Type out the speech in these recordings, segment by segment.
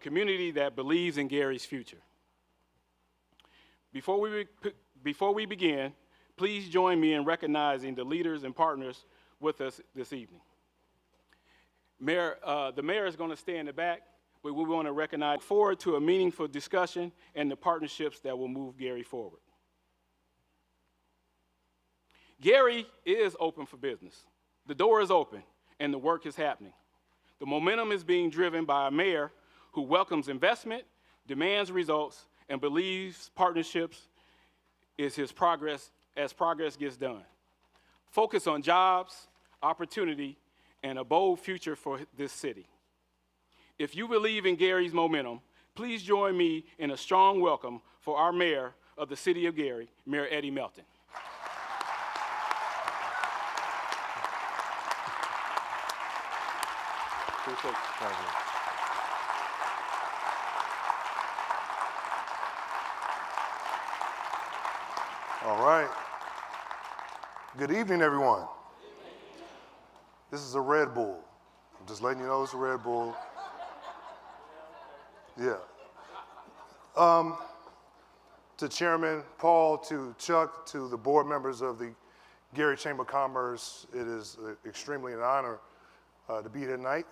community that believes in Gary's future. Before we begin, please join me in recognizing the leaders and partners with us this evening. The mayor is going to stay in the back, but we want to recognize, look forward to a meaningful discussion and the partnerships that will move Gary forward. Gary is open for business. The door is open and the work is happening. The momentum is being driven by a mayor who welcomes investment, demands results, and believes partnerships is his progress as progress gets done. Focus on jobs, opportunity, and a bold future for this city. If you believe in Gary's momentum, please join me in a strong welcome for our mayor of the city of Gary, Mayor Eddie Melton. All right. Good evening, everyone. This is a Red Bull. I'm just letting you know it's a Red Bull. Yeah. To Chairman Paul, to Chuck, to the board members of the Gary Chamber of Commerce, it is extremely an honor to be here tonight.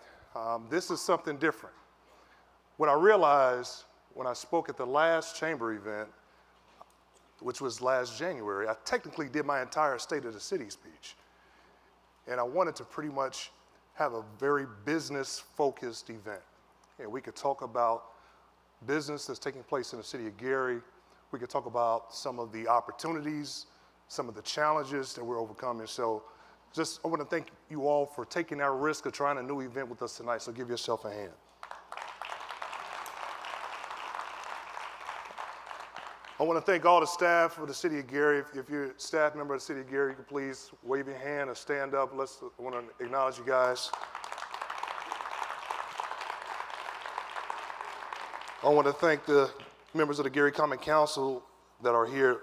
This is something different. What I realized when I spoke at the last chamber event, which was last January, I technically did my entire State of the City speech. And I wanted to pretty much have a very business-focused event. And we could talk about business that's taking place in the city of Gary. We could talk about some of the opportunities, some of the challenges that we're overcoming. So I want to thank you all for taking that risk of trying a new event with us tonight. So give yourself a hand. I want to thank all the staff of the city of Gary. If you're a staff member of the city of Gary, you can please wave your hand or stand up. I want to acknowledge you guys. I want to thank the members of the Gary Common Council that are here.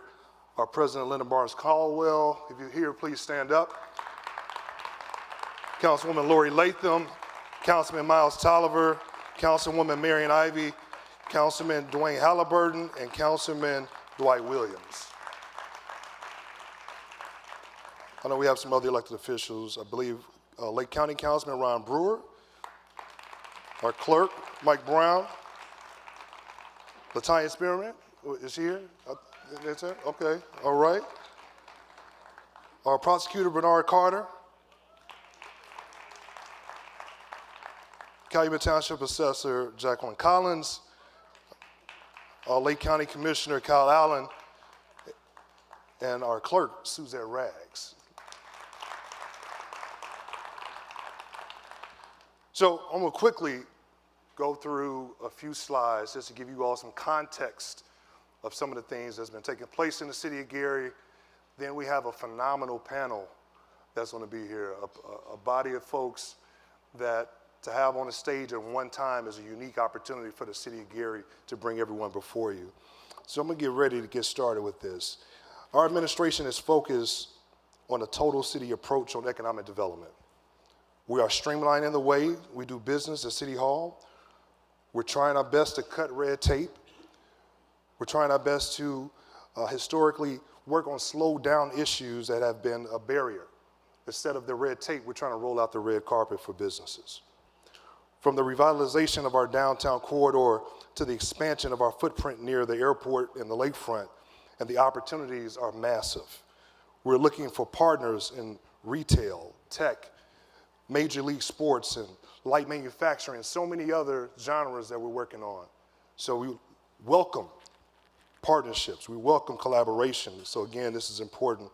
Our president, Linda Barnes Caldwell. If you're here, please stand up. Councilwoman Lori Latham, Councilman Miles Tolliver, Councilwoman Marion Ivy, Councilman Dwayne Halliburton, and Councilman Dwight Williams. I know we have some other elected officials. I believe Lake County Councilman Ron Brewer, our clerk, Mike Brown, Latanya Spearman, is she here? That's it? Okay, all right. Our prosecutor, Bernard Carter, Calumet Township Assessor, Jacqueline Collins, our Lake County Commissioner, Kyle Allen, and our clerk, Suzette Rags. So I'm gonna quickly go through a few slides just to give you all some context of some of the things that's been taking place in the city of Gary. Then we have a phenomenal panel that's gonna be here, a body of folks that to have on the stage at one time is a unique opportunity for the city of Gary to bring everyone before you. So I'm gonna get ready to get started with this. Our administration is focused on a total city approach on economic development. We are streamlining the way we do business at City Hall. We're trying our best to cut red tape. We're trying our best to historically work on slow down issues that have been a barrier. Instead of the red tape, we're trying to roll out the red carpet for businesses. From the revitalization of our downtown corridor to the expansion of our footprint near the airport and the lakefront, and the opportunities are massive. We're looking for partners in retail, tech, major league sports, and light manufacturing, and so many other genres that we're working on. So we welcome partnerships, we welcome collaboration. So again, this is important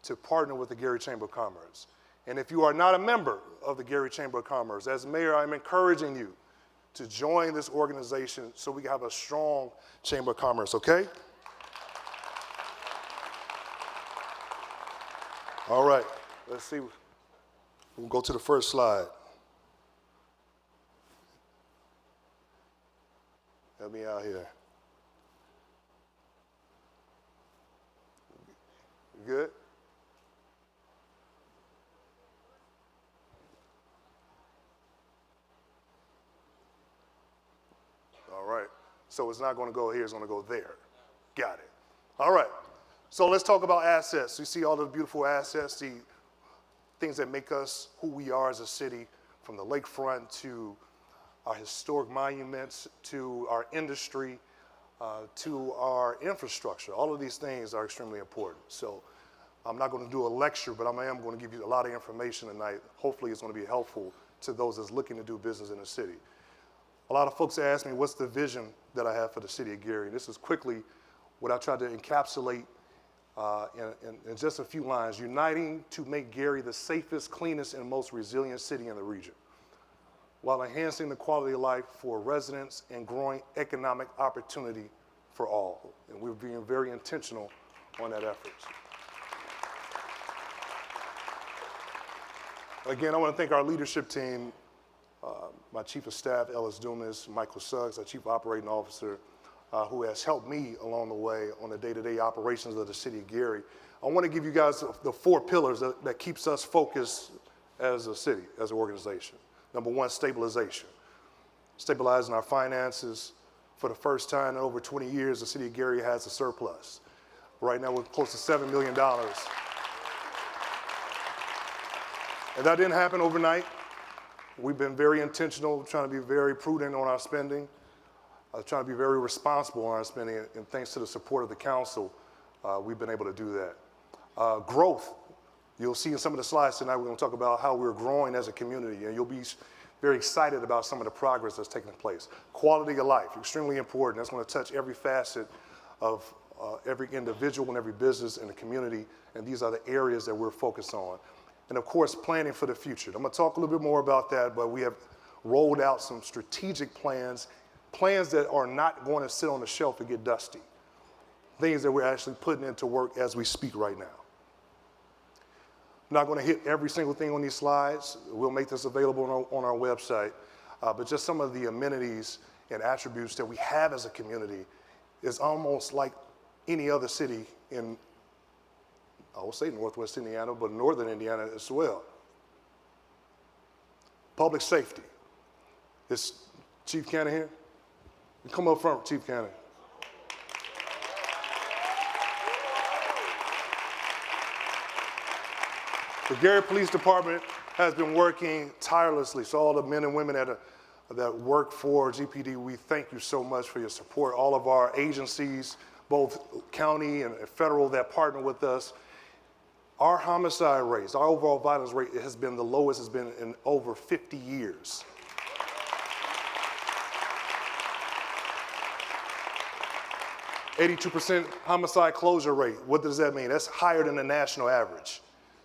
to partner with the Gary Chamber of Commerce. And if you are not a member of the Gary Chamber of Commerce, as mayor, I'm encouraging you to join this organization so we can have a strong Chamber of Commerce, okay? All right, let's see. We'll go to the first slide. Help me out here. Good? So it's not going to go here, it's going to go there. Got it. All right. So let's talk about assets. You see all the beautiful assets, the things that make us who we are as a city, from the lakefront to our historic monuments, to our industry, to our infrastructure. All of these things are extremely important. So I'm not going to do a lecture, but I am going to give you a lot of information tonight. Hopefully it's going to be helpful to those that's looking to do business in the city. A lot of folks ask me, what's the vision that I have for the city of Gary? This is quickly what I tried to encapsulate in just a few lines: uniting to make Gary the safest, cleanest, and most resilient city in the region, while enhancing the quality of life for residents and growing economic opportunity for all. And we're being very intentional on that effort. Again, I want to thank our leadership team, my Chief of Staff, Ellis Dumas, Michael Suggs, our Chief Operating Officer, who has helped me along the way on the day-to-day operations of the city of Gary. I want to give you guys the 4 pillars that keeps us focused as a city, as an organization. Number 1, stabilization. Stabilizing our finances. For the first time in over 20 years, the city of Gary has a surplus. Right now, we're close to $7 million. And that didn't happen overnight. We've been very intentional, trying to be very prudent on our spending, trying to be very responsible on our spending, and thanks to the support of the council, we've been able to do that. Growth. You'll see in some of the slides tonight, we're going to talk about how we're growing as a community, and you'll be very excited about some of the progress that's taking place. Quality of life, extremely important. That's going to touch every facet of every individual and every business in the community, and these are the areas that we're focused on. And of course, planning for the future. I'm going to talk a little bit more about that, but we have rolled out some strategic plans that are not going to sit on the shelf and get dusty. Things that we're actually putting into work as we speak right now. I'm not going to hit every single thing on these slides. We'll make this available on our website, but just some of the amenities and attributes that we have as a community is almost like any other city in, I will say Northwest Indiana, but Northern Indiana as well. Public safety. Is Chief Cannon here? Come up front, Chief Cannon. The Gary Police Department has been working tirelessly. So all the men and women that work for GPD, we thank you so much for your support. All of our agencies, both county and federal, that partner with us. Our homicide rates, our overall violence rate has been the lowest it's been in over 50 years. %82 homicide closure rate. What does that mean? That's higher than the national average.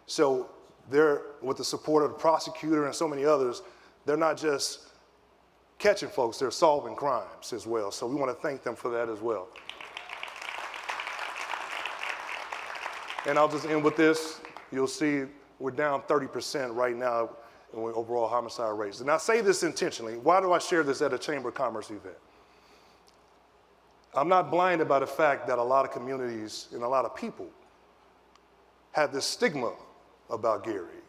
So they're, with the support of the prosecutor and so many others, they're not just catching folks, they're solving crimes as well. So we want to thank them for that as well. And I'll just end with this. You'll see we're down 30% right now in overall homicide rates. And I say this intentionally. Why do I share this at a Chamber of Commerce event? I'm not blinded by the fact that a lot of communities and a lot of people have this stigma about Gary.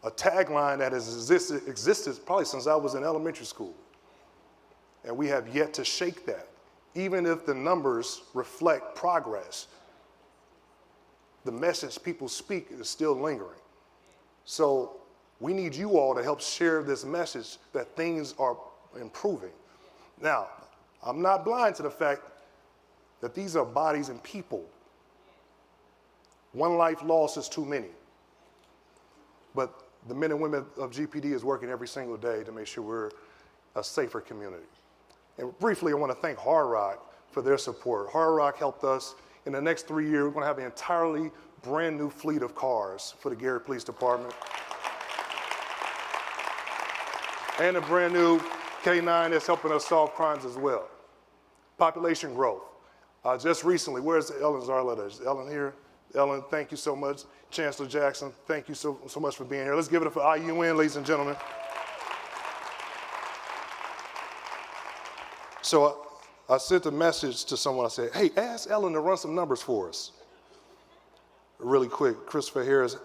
A tagline that has existed probably since I was in elementary school. And we have yet to shake that. Even if the numbers reflect progress, the message people speak is still lingering. So we need you all to help share this message that things are improving. Now, I'm not blind to the fact that these are bodies and people. One life lost is too many. But the men and women of GPD is working every single day to make sure we're a safer community. And briefly, I want to thank Hard Rock for their support. Hard Rock helped us. In the next 3 years, we're going to have an entirely brand new fleet of cars for the Gary Police Department. And a brand new K9 that's helping us solve crimes as well. Population growth. Just recently, where's Ellen Zarletta? Is Ellen here? Ellen, thank you so much. Chancellor Jackson, thank you so much for being here. Let's give it up for IUN, ladies and gentlemen. So I sent a message to someone. I said, hey, ask Ellen to run some numbers for us. Really quick, Christopher Harris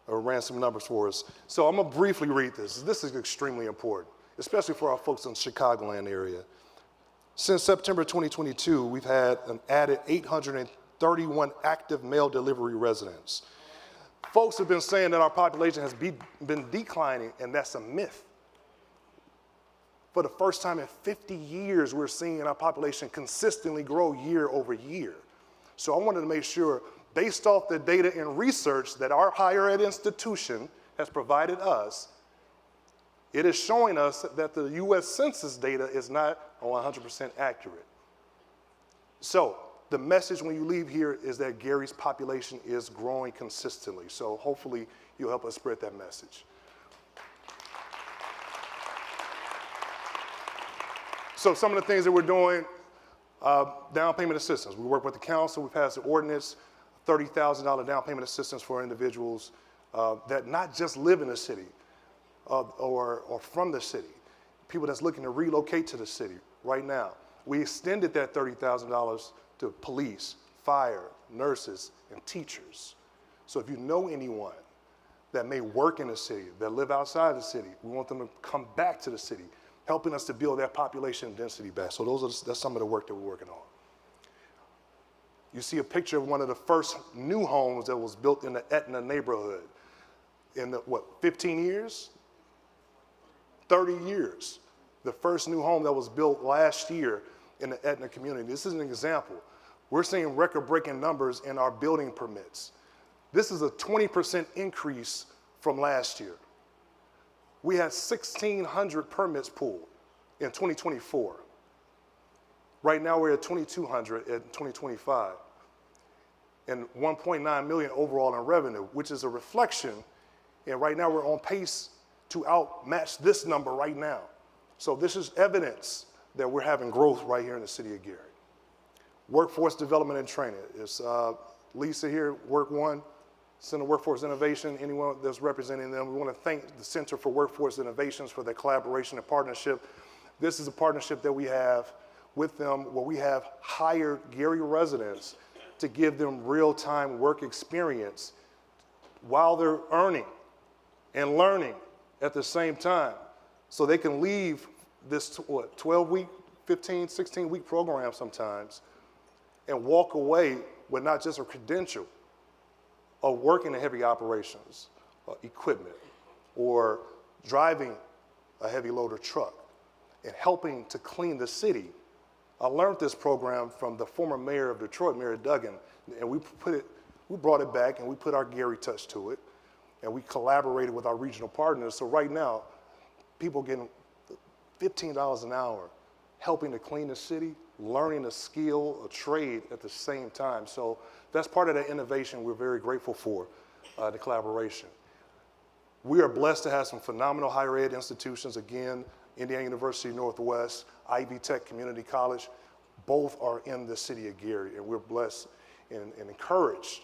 ran some numbers for us. So I'm going to briefly read this. This is extremely important, especially for our folks in the Chicagoland area. Since September 2022, we've had an added 831 active mail delivery residents. Folks have been saying that our population has been declining, and that's a myth. For the first time in 50 years, we're seeing our population consistently grow year over year. So I wanted to make sure, based off the data and research that our higher ed institution has provided us, it is showing us that the US Census data is not 100% accurate. So the message when you leave here is that Gary's population is growing consistently. So hopefully you'll help us spread that message. So some of the things that we're doing, down payment assistance. We work with the council, we passed the ordinance, $30,000 down payment assistance for individuals that not just live in the city or from the city, people that's looking to relocate to the city right now. We extended that $30,000 to police, fire, nurses, and teachers. So if you know anyone that may work in the city, that live outside the city, we want them to come back to the city, helping us to build that population density back. So that's some of the work that we're working on. You see a picture of one of the first new homes that was built in the Etna neighborhood. In the, 15 years? 30 years. The first new home that was built last year in the Etna community. This is an example. We're seeing record-breaking numbers in our building permits. This is a 20% increase from last year. We had 1,600 permits pulled in 2024. Right now we're at 2,200 in 2025, and 1.9 million overall in revenue, which is a reflection, and right now we're on pace to outmatch this number right now. So this is evidence that we're having growth right here in the city of Gary. Workforce development and training. It's Lisa here, Work One, Center Workforce Innovation, anyone that's representing them. We want to thank the Center for Workforce Innovations for their collaboration and partnership. This is a partnership that we have with them where we have hired Gary residents to give them real-time work experience while they're earning and learning at the same time, so they can leave this 12-week, 15, 16-week program sometimes and walk away with not just a credential of working in heavy operations, equipment, or driving a heavy loader truck and helping to clean the city. I learned this program from the former mayor of Detroit, Mayor Duggan, and we brought it back and we put our Gary touch to it, and we collaborated with our regional partners. So right now, people getting $15 an hour, helping to clean the city, learning a skill, a trade at the same time. So that's part of that innovation we're very grateful for, the collaboration. We are blessed to have some phenomenal higher ed institutions. Again, Indiana University Northwest, Ivy Tech Community College, both are in the city of Gary, and we're blessed and encouraged.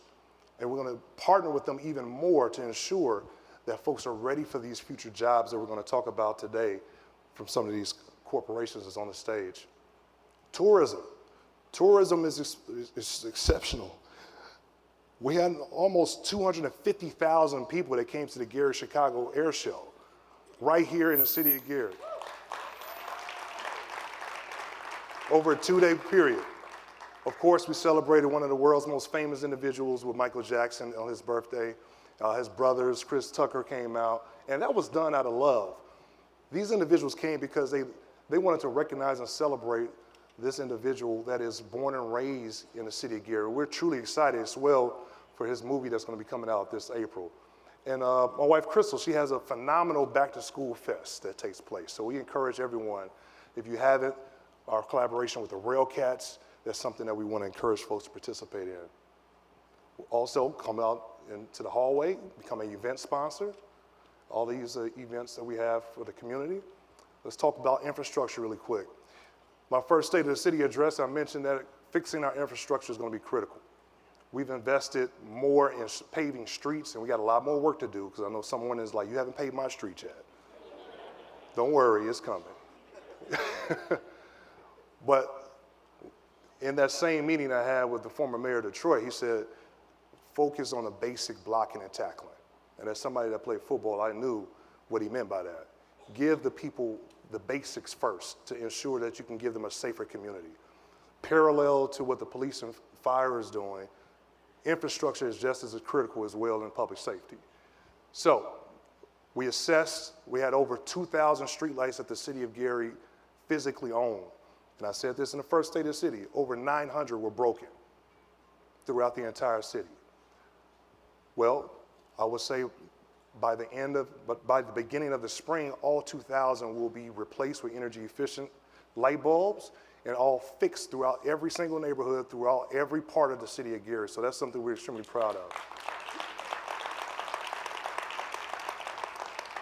And we're going to partner with them even more to ensure that folks are ready for these future jobs that we're going to talk about today from some of these corporations that's on the stage. Tourism. Tourism is exceptional. We had almost 250,000 people that came to the Gary-Chicago Air Show right here in the city of Gary over a 2-day period. Of course, we celebrated one of the world's most famous individuals with Michael Jackson on his birthday. His brothers, Chris Tucker, came out, and that was done out of love. These individuals came because they wanted to recognize and celebrate this individual that is born and raised in the city of Gary. We're truly excited as well for his movie that's going to be coming out this April. And my wife, Crystal, she has a phenomenal back-to-school fest that takes place. So we encourage everyone, if you haven't, our collaboration with the Railcats, that's something that we want to encourage folks to participate in. Also, come out into the hallway, become an event sponsor. All these events that we have for the community. Let's talk about infrastructure really quick. My first State of the City address, I mentioned that fixing our infrastructure is going to be critical. We've invested more in paving streets, and we got a lot more work to do, because I know someone is like, you haven't paved my street yet. Don't worry, it's coming. But in that same meeting I had with the former mayor of Detroit, he said, focus on the basic blocking and tackling. And as somebody that played football, I knew what he meant by that. Give the people the basics first to ensure that you can give them a safer community. Parallel to what the police and fire is doing, infrastructure is just as critical as well in public safety. So we assessed, we had over 2,000 streetlights that the city of Gary physically owned. And I said this in the first state of the city, over 900 were broken throughout the entire city. Well, I would say by the beginning of the spring, all 2,000 will be replaced with energy efficient light bulbs and all fixed throughout every single neighborhood, throughout every part of the city of Gary. So that's something we're extremely proud of.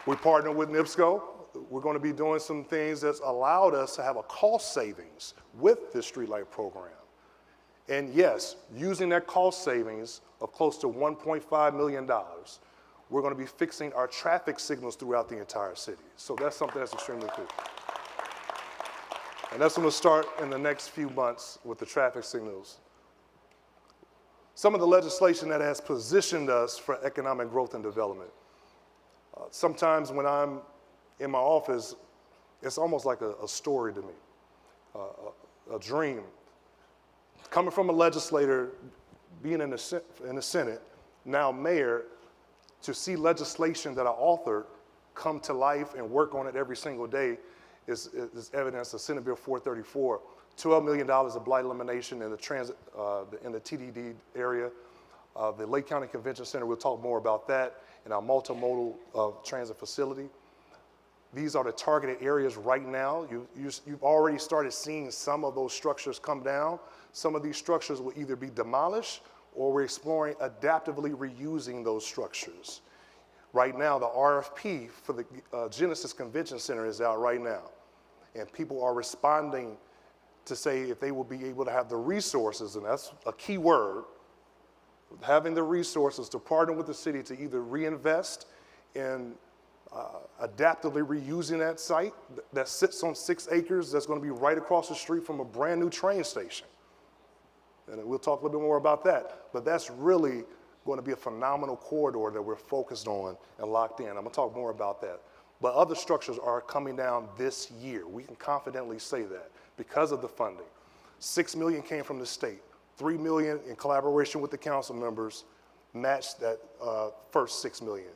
We partnered with NIPSCO. We're going to be doing some things that's allowed us to have a cost savings with this streetlight program. And yes, using that cost savings of close to $1.5 million, we're going to be fixing our traffic signals throughout the entire city. So that's something that's extremely cool. And that's going to start in the next few months with the traffic signals. Some of the legislation that has positioned us for economic growth and development. Sometimes when I'm in my office, it's almost like a story to me, a dream. Coming from a legislator, being in the Senate, now mayor, to see legislation that I authored come to life and work on it every single day is evidence of Senate Bill 434, $12 million of blight elimination in the transit, in the TDD area. The Lake County Convention Center, we'll talk more about that, and our multimodal transit facility. These are the targeted areas right now. You've already started seeing some of those structures come down. Some of these structures will either be demolished or we're exploring adaptively reusing those structures. Right now, the RFP for the Genesis Convention Center is out right now. And people are responding to say if they will be able to have the resources, and that's a key word, having the resources to partner with the city to either reinvest in adaptively reusing that site that sits on 6 acres that's going to be right across the street from a brand new train station. And we'll talk a little bit more about that. But that's really going to be a phenomenal corridor that we're focused on and locked in. I'm going to talk more about that. But other structures are coming down this year. We can confidently say that because of the funding. $6 million came from the state. $3 million in collaboration with the council members matched that first $6 million.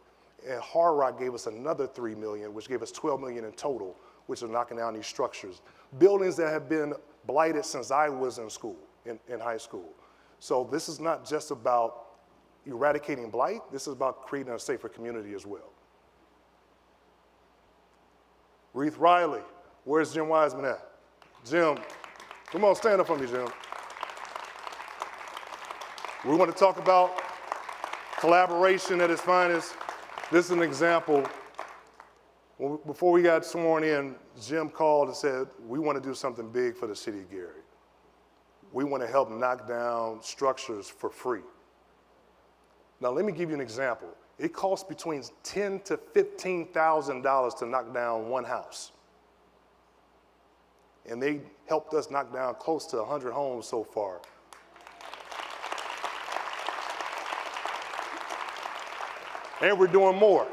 And Hard Rock gave us another $3 million, which gave us $12 million in total, which are knocking down these structures. Buildings that have been blighted since I was in school, in high school. So this is not just about eradicating blight, this is about creating a safer community as well. Reith Riley, where's Jim Wiseman at? Jim, come on, stand up for me, Jim. We want to talk about collaboration at its finest. This is an example. Before we got sworn in, Jim called and said, we want to do something big for the city of Gary. We want to help knock down structures for free. Now, let me give you an example. It costs between $10,000 to $15,000 to knock down one house. And they helped us knock down close to 100 homes so far. And we're doing more.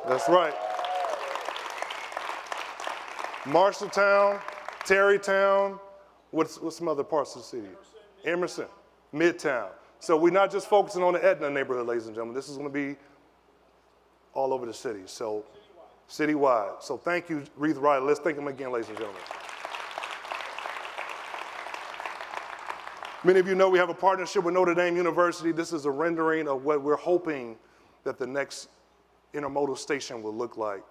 That's right. Marshalltown, Terrytown, what's some other parts of the city? Emerson, Midtown. So we're not just focusing on the Etna neighborhood, ladies and gentlemen. This is going to be all over the city, so citywide. So thank you, Reith Riley. Let's thank him again, ladies and gentlemen. Many of you know we have a partnership with Notre Dame University. This is a rendering of what we're hoping that the next intermodal station will look like.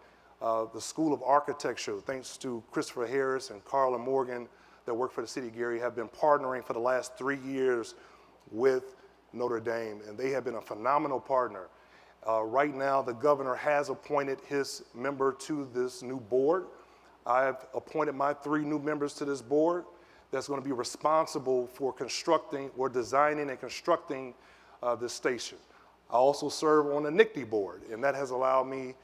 The School of Architecture, thanks to Christopher Harris and Carla Morgan that work for the city of Gary, have been partnering for the last 3 years with Notre Dame, and they have been a phenomenal partner. Right now, the governor has appointed his member to this new board. I've appointed my 3 new members to this board that's going to be responsible for constructing or designing and constructing this station. I also serve on the NICD board, and that has allowed me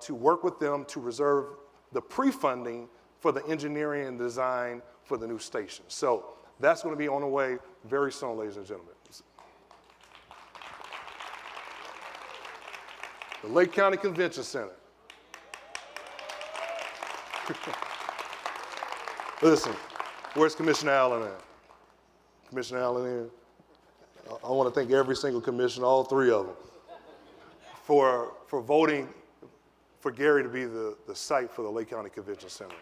to work with them to reserve the pre-funding for the engineering and design for the new station. So that's going to be on the way very soon, ladies and gentlemen. The Lake County Convention Center. Listen, where's Commissioner Allen at? Commissioner Allen in? I want to thank every single commissioner, all three of them, for voting for Gary to be the site for the Lake County Convention Center.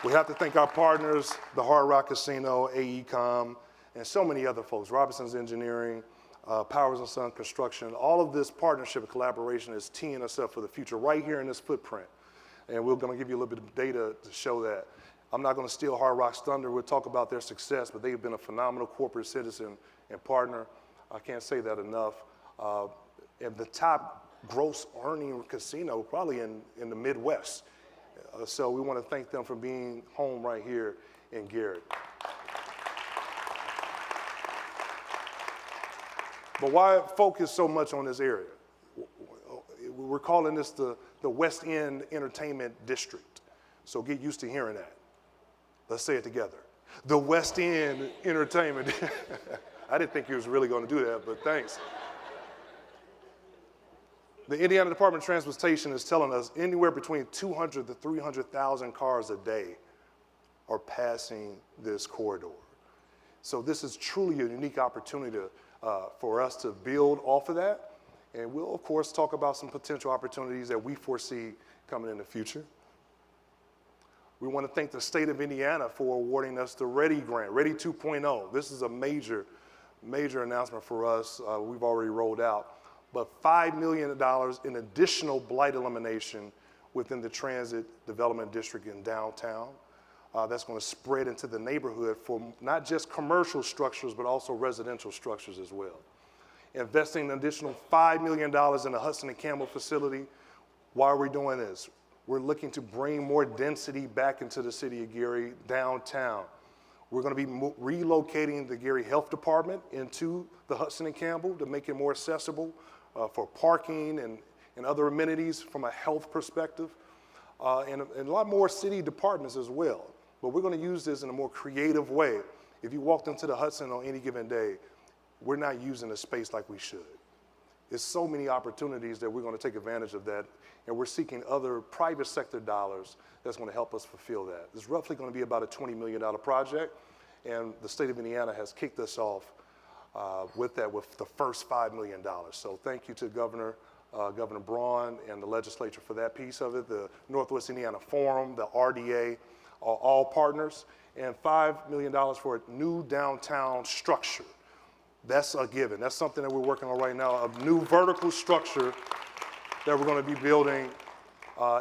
We have to thank our partners, the Hard Rock Casino, AECOM, and so many other folks, Robinson's Engineering, Powers & Son Construction. All of this partnership and collaboration is teeing us up for the future right here in this footprint. And we're going to give you a little bit of data to show that. I'm not going to steal Hard Rock's thunder. We'll talk about their success, but they've been a phenomenal corporate citizen and partner. I can't say that enough. And the top gross earning casino probably in the Midwest. So we want to thank them for being home right here in Gary. But why focus so much on this area? We're calling this the West End Entertainment District. So get used to hearing that. Let's say it together. The West End Entertainment. I didn't think you was really going to do that, but thanks. The Indiana Department of Transportation is telling us anywhere between 200 to 300,000 cars a day are passing this corridor. So this is truly a unique opportunity for us to build off of that. And we'll, of course, talk about some potential opportunities that we foresee coming in the future. We want to thank the state of Indiana for awarding us the READY grant, READY 2.0. This is a major announcement for us. We've already rolled out. But $5 million in additional blight elimination within the Transit Development District in downtown. That's going to spread into the neighborhood for not just commercial structures, but also residential structures as well. Investing an additional $5 million in the Hudson and Campbell facility. Why are we doing this? We're looking to bring more density back into the city of Gary downtown. We're going to be relocating the Gary Health Department into the Hudson and Campbell to make it more accessible for parking and other amenities from a health perspective, and a lot more city departments as well. But we're going to use this in a more creative way. If you walked into the Hudson on any given day, we're not using the space like we should. There's so many opportunities that we're going to take advantage of that, and we're seeking other private sector dollars that's going to help us fulfill that. It's roughly going to be about a $20 million project, and the state of Indiana has kicked us off with the first $5 million. So thank you to Governor Braun and the legislature for that piece of it. The Northwest Indiana Forum, the RDA, are all partners, and $5 million for a new downtown structure. That's a given. That's something that we're working on right now, a new vertical structure that we're going to be building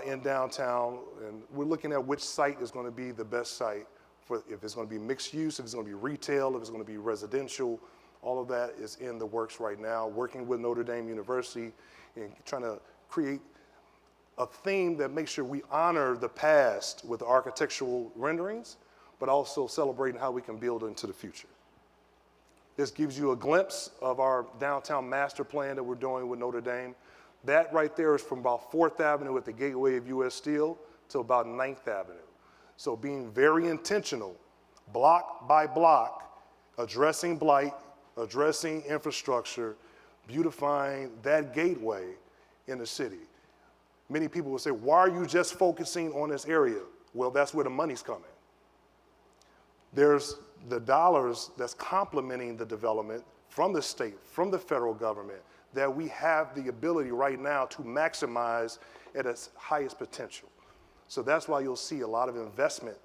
in downtown. And we're looking at which site is going to be the best site for if it's going to be mixed use, if it's going to be retail, if it's going to be residential. All of that is in the works right now, working with Notre Dame University and trying to create a theme that makes sure we honor the past with architectural renderings, but also celebrating how we can build into the future. This gives you a glimpse of our downtown master plan that we're doing with Notre Dame. That right there is from about 4th Avenue at the gateway of US Steel to about 9th Avenue. So being very intentional, block by block, addressing blight, addressing infrastructure, beautifying that gateway in the city. Many people will say, why are you just focusing on this area? Well, that's where the money's coming. There's the dollars that's complementing the development from the state, from the federal government, that we have the ability right now to maximize at its highest potential. So that's why you'll see a lot of investment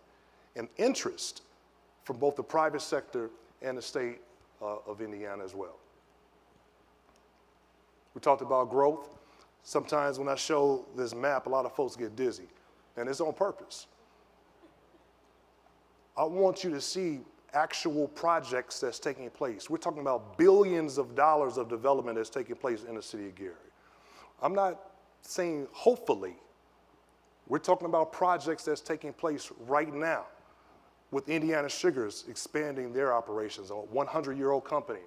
and interest from both the private sector and the state of Indiana as well. We talked about growth. Sometimes when I show this map, a lot of folks get dizzy, and it's on purpose. I want you to see actual projects that's taking place. We're talking about billions of dollars of development that's taking place in the city of Gary. I'm not saying hopefully. We're talking about projects that's taking place right now with Indiana Sugars expanding their operations, a 100-year-old company,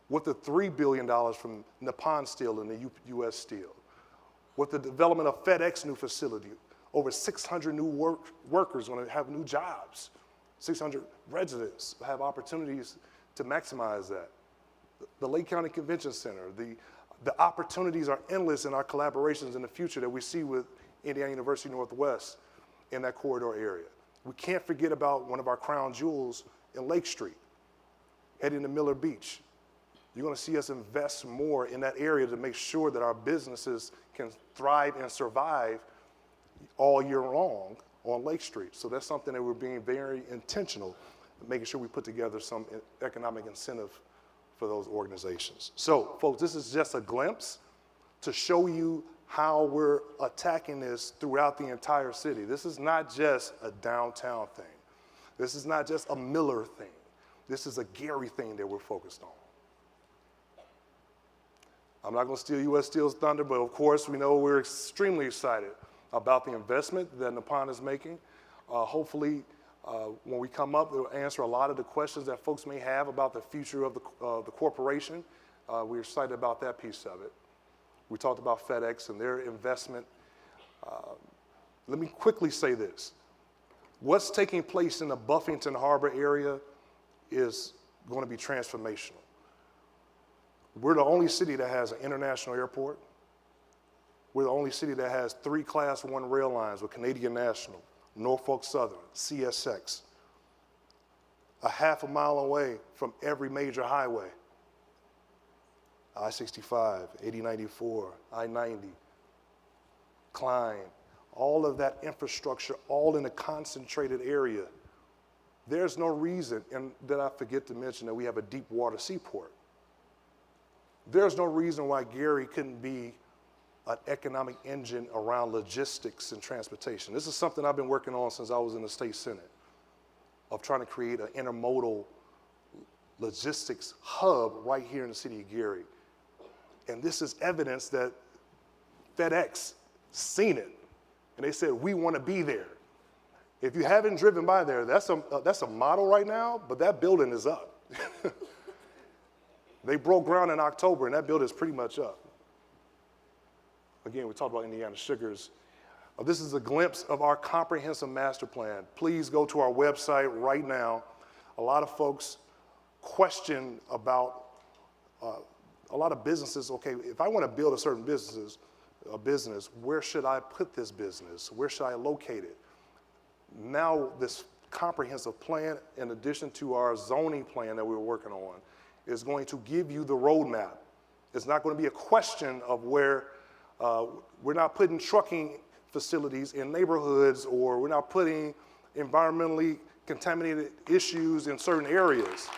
with the $3 billion from Nippon Steel and the US Steel, with the development of FedEx new facility, over 600 new workers going to have new jobs. 600 residents have opportunities to maximize that. the Lake County Convention Center. The opportunities are endless in our collaborations in the future that we see with Indiana University Northwest in that corridor area. We can't forget about one of our crown jewels in Lake Street, heading to Miller Beach. You're going to see us invest more in that area to make sure that our businesses can thrive and survive all year long on Lake Street. So that's something that we're being very intentional, making sure we put together some economic incentive for those organizations. So, folks, this is just a glimpse to show you how we're attacking this throughout the entire city. This is not just a downtown thing. This is not just a Miller thing. This is a Gary thing that we're focused on. I'm not going to steal U.S. Steel's thunder, but of course we know we're extremely excited about the investment that Nippon is making. Hopefully, when we come up, it'll answer a lot of the questions that folks may have about the future of the corporation. We're excited about that piece of it. We talked about FedEx and their investment. Let me quickly say this. What's taking place in the Buffington Harbor area is going to be transformational. We're the only city that has an international airport. We're the only city that has 3 Class 1 rail lines with Canadian National, Norfolk Southern, CSX, a half a mile away from every major highway. I-65, 8094, I-90, Klein, all of that infrastructure, all in a concentrated area. There's no reason, and did I forget to mention that we have a deep water seaport. There's no reason why Gary couldn't be an economic engine around logistics and transportation. This is something I've been working on since I was in the state senate, of trying to create an intermodal logistics hub right here in the city of Gary. And this is evidence that FedEx seen it, and they said, we want to be there. If you haven't driven by there, that's a model right now, but that building is up. They broke ground in October, and that building is pretty much up. Again, we talked about Indiana Sugars. This is a glimpse of our comprehensive master plan. Please go to our website right now. A lot of folks question about a lot of businesses. Okay, if I want to build a certain business, where should I put this business? Where should I locate it? Now, this comprehensive plan, in addition to our zoning plan that we're working on, is going to give you the roadmap. It's not going to be a question of where we're not putting trucking facilities in neighborhoods, or we're not putting environmentally contaminated issues in certain areas.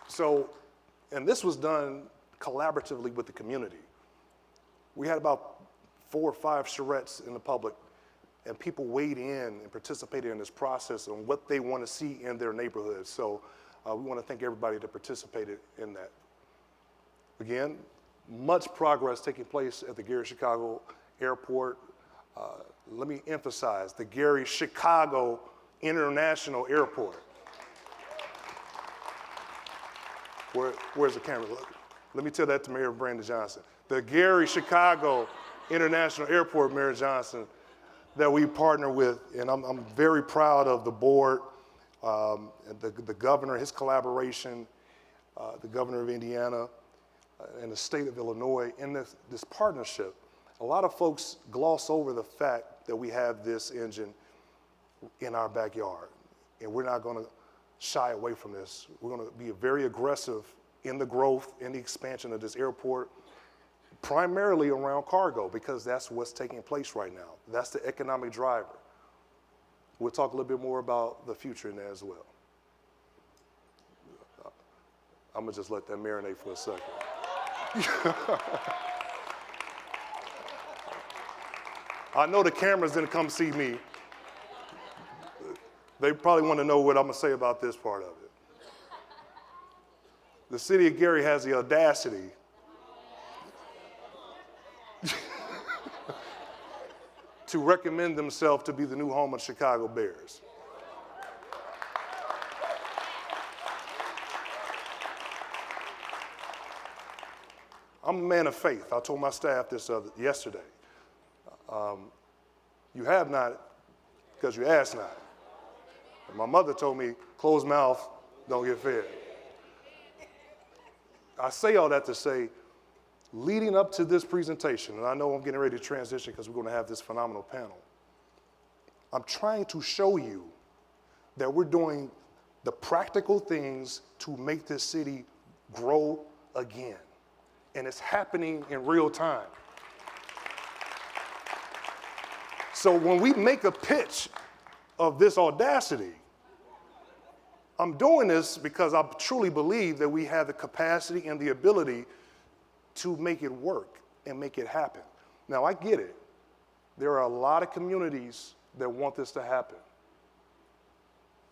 So, and this was done collaboratively with the community. We had about 4 or 5 charrettes in the public, and people weighed in and participated in this process on what they want to see in their neighborhoods. So we want to thank everybody that participated in that. Again, much progress taking place at the Gary-Chicago Airport. Let me emphasize, the Gary-Chicago International Airport. Where's the camera? Let me tell that to Mayor Brandon Johnson. The Gary-Chicago International Airport, Mayor Johnson, that we partner with, and I'm very proud of the board, and the governor, his collaboration, the governor of Indiana, and the state of Illinois in this partnership. A lot of folks gloss over the fact that we have this engine in our backyard, and we're not going to shy away from this. We're going to be very aggressive in the growth, in the expansion of this airport, primarily around cargo, because that's what's taking place right now. That's the economic driver. We'll talk a little bit more about the future in there as well. I'm gonna just let that marinate for a second. I know the cameras didn't come see me. They probably want to know what I'm gonna say about this part of it. The city of Gary has the audacity to recommend themselves to be the new home of Chicago Bears. I'm a man of faith. I told my staff this yesterday. You have not because you ask not. And my mother told me, closed mouth, don't get fed. I say all that to say, leading up to this presentation, and I know I'm getting ready to transition because we're going to have this phenomenal panel, I'm trying to show you that we're doing the practical things to make this city grow again. And it's happening in real time. So when we make a pitch of this audacity, I'm doing this because I truly believe that we have the capacity and the ability to make it work and make it happen. Now, I get it. There are a lot of communities that want this to happen.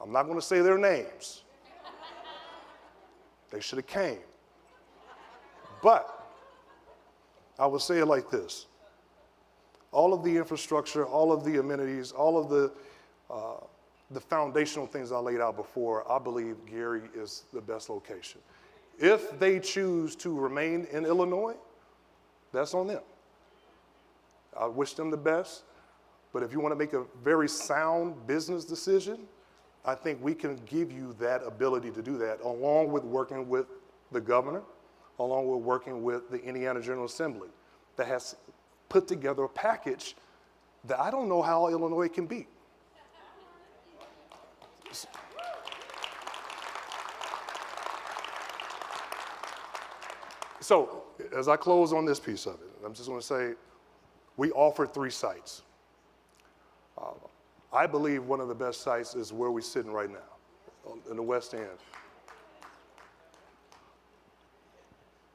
I'm not going to say their names. They should have came. But I would say it like this. All of the infrastructure, all of the amenities, all of the foundational things I laid out before, I believe Gary is the best location. If they choose to remain in Illinois, that's on them. I wish them the best, but if you want to make a very sound business decision, I think we can give you that ability to do that, along with working with the governor, along with working with the Indiana General Assembly, that has put together a package that I don't know how Illinois can beat. So, as I close on this piece of it, I'm just going to say, we offered 3 sites. I believe one of the best sites is where we're sitting right now, in the West End.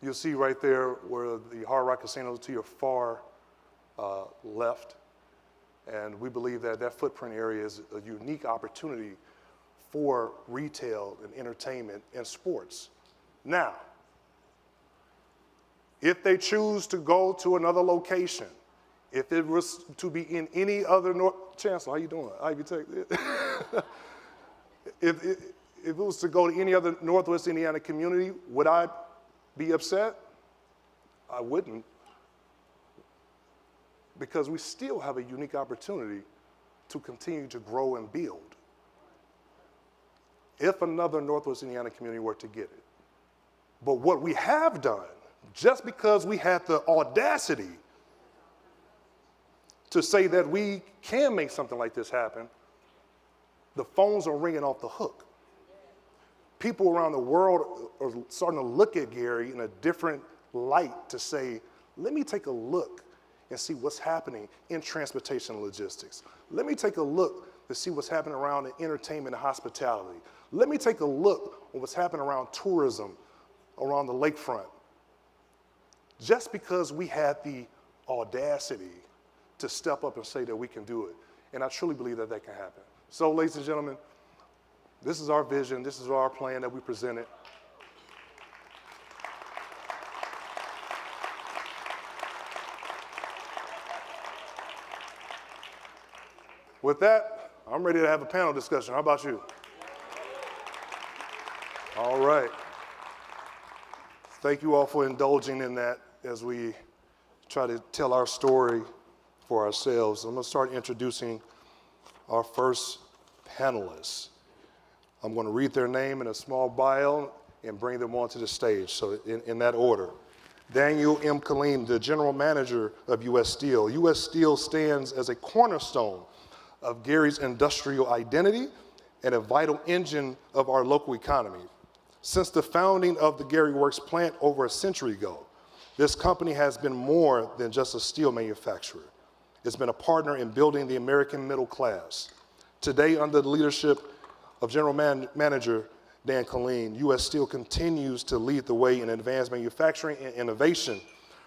You'll see right there where the Hard Rock Casino is to your far left, and we believe that that footprint area is a unique opportunity for retail and entertainment and sports. Now, if they choose to go to another location, if it was to be in any other Chancellor, how you doing? Ivy Tech. If it was to go to any other Northwest Indiana community, would I be upset? I wouldn't, because we still have a unique opportunity to continue to grow and build. If another Northwest Indiana community were to get it. But what we have done, just because we had the audacity to say that we can make something like this happen, the phones are ringing off the hook. People around the world are starting to look at Gary in a different light to say, let me take a look and see what's happening in transportation and logistics. Let me take a look to see what's happening around the entertainment and hospitality. Let me take a look at what's happening around tourism, around the lakefront. Just because we had the audacity to step up and say that we can do it. And I truly believe that that can happen. So, ladies and gentlemen, this is our vision. This is our plan that we presented. With that, I'm ready to have a panel discussion. How about you? All right. Thank you all for indulging in that as we try to tell our story for ourselves. I'm going to start introducing our first panelists. I'm going to read their name in a small bio and bring them onto the stage, so in that order. Daniel M. Killeen, the General Manager of U.S. Steel. U.S. Steel stands as a cornerstone of Gary's industrial identity and a vital engine of our local economy. Since the founding of the Gary Works plant over a century ago, this company has been more than just a steel manufacturer. It's been a partner in building the American middle class. Today, under the leadership of General Manager Dan Killeen, U.S. Steel continues to lead the way in advanced manufacturing and innovation,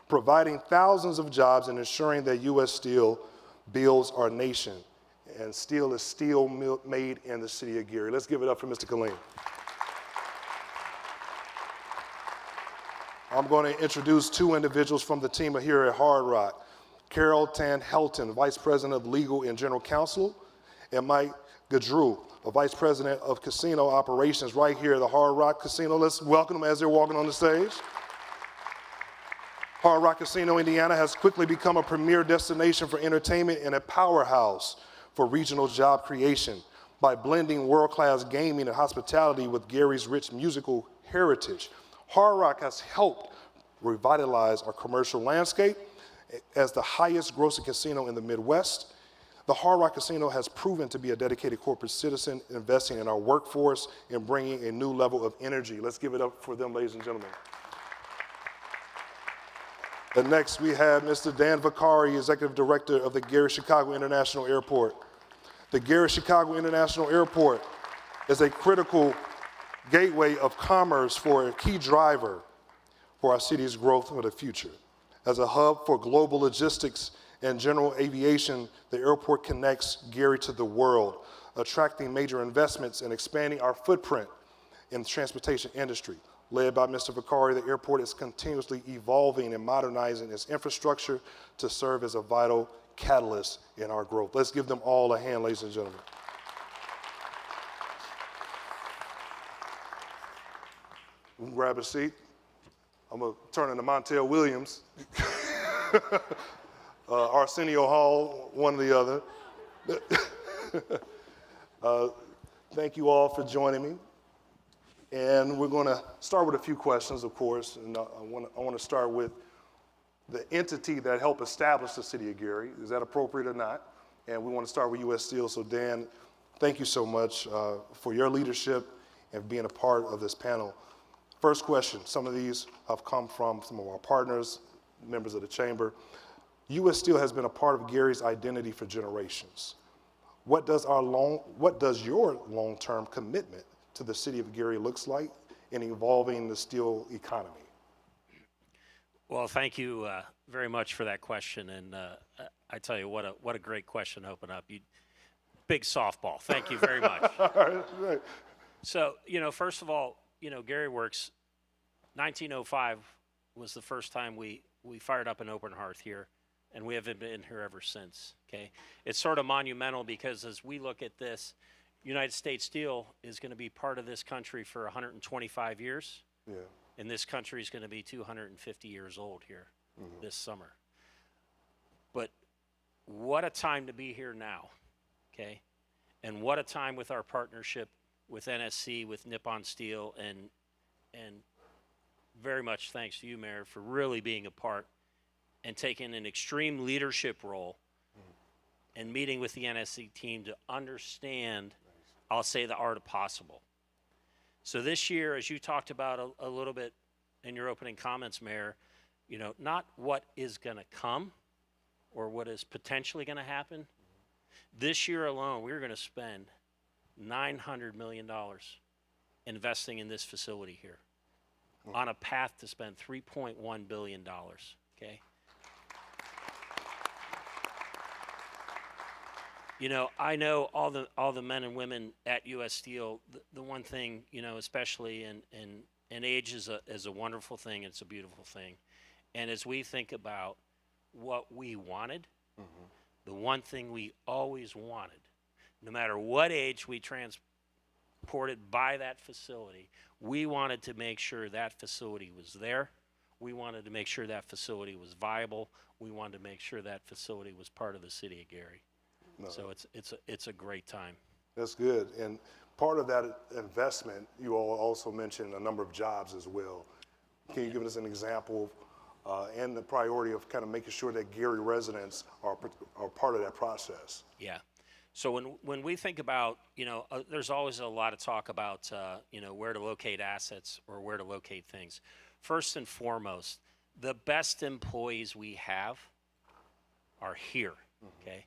providing thousands of jobs and ensuring that U.S. Steel builds our nation. And steel is still made in the city of Gary. Let's give it up for Mr. Killeen. I'm going to introduce 2 individuals from the team here at Hard Rock. Carol Tan Helton, Vice President of Legal and General Counsel, and Mike Gadrew, a Vice President of Casino Operations right here at the Hard Rock Casino. Let's welcome them as they're walking on the stage. Hard Rock Casino, Indiana has quickly become a premier destination for entertainment and a powerhouse for regional job creation. by blending world-class gaming and hospitality with Gary's rich musical heritage. Hard Rock has helped revitalize our commercial landscape as the highest grossing casino in the Midwest. The Hard Rock Casino has proven to be a dedicated corporate citizen, investing in our workforce and bringing a new level of energy. Let's give it up for them, ladies and gentlemen. And next, we have Mr. Dan Vicari, Executive Director of the Gary Chicago International Airport. The Gary Chicago International Airport is a critical gateway of commerce for a key driver for our city's growth for the future. As a hub for global logistics and general aviation, the airport connects Gary to the world, attracting major investments and expanding our footprint in the transportation industry. Led by Mr. Vicari, the airport is continuously evolving and modernizing its infrastructure to serve as a vital catalyst in our growth. Let's give them all a hand, ladies and gentlemen. You can grab a seat. I'm gonna turn into Montel Williams. Arsenio Hall, one or the other. Thank you all for joining me. And we're going to start with a few questions, of course. And I want to start with the entity that helped establish the city of Gary. Is that appropriate or not? And we want to start with U.S. Steel. So Dan, thank you so much for your leadership and being a part of this panel. First question, some of these have come from some of our partners, members of the chamber. U.S. Steel has been a part of Gary's identity for generations. What does your long-term commitment to the city of Gary looks like in evolving the steel economy? Well, thank you very much for that question, and I tell you, what a great question to open up. Big softball. Thank you very much. Right. So, first of all, Gary Works, 1905 was the first time we fired up an open hearth here, and we haven't been here ever since, okay? It's sort of monumental because as we look at this, United States Steel is going to be part of this country for 125 years. Yeah. And this country is going to be 250 years old here this summer. But what a time to be here now, okay? And what a time with our partnership with NSC, with Nippon Steel, and very much thanks to you, Mayor, for really being a part and taking an extreme leadership role and meeting with the NSC team to understand, I'll say, the art of possible. So this year, as you talked about a little bit in your opening comments, Mayor, not what is going to come or what is potentially going to happen. This year alone, we're going to spend $900 million investing in this facility here on a path to spend $3.1 billion, okay? I know all the men and women at U.S. Steel. The one thing, especially and age is a wonderful thing. It's a beautiful thing, and as we think about what we wanted, the one thing we always wanted, no matter what age we transported by that facility, we wanted to make sure that facility was there. We wanted to make sure that facility was viable. We wanted to make sure that facility was part of the city of Gary. No. So it's a great time. That's good. And part of that investment, you all also mentioned a number of jobs as well. Can you give us an example and the priority of kind of making sure that Gary residents are part of that process? Yeah. So when we think about, there's always a lot of talk about, where to locate assets or where to locate things. First and foremost, the best employees we have are here, okay?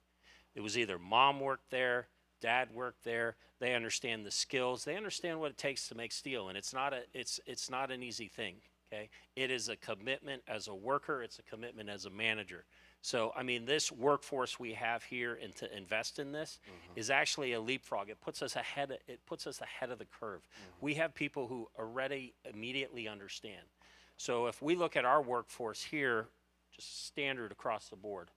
It was either mom worked there, dad worked there. They understand the skills. They understand what it takes to make steel, and it's not an easy thing, okay? It is a commitment as a worker. It's a commitment as a manager. So, this workforce we have here and to invest in this is actually a leapfrog. It puts us ahead of the curve. We have people who already immediately understand. So if we look at our workforce here, just standard across the board,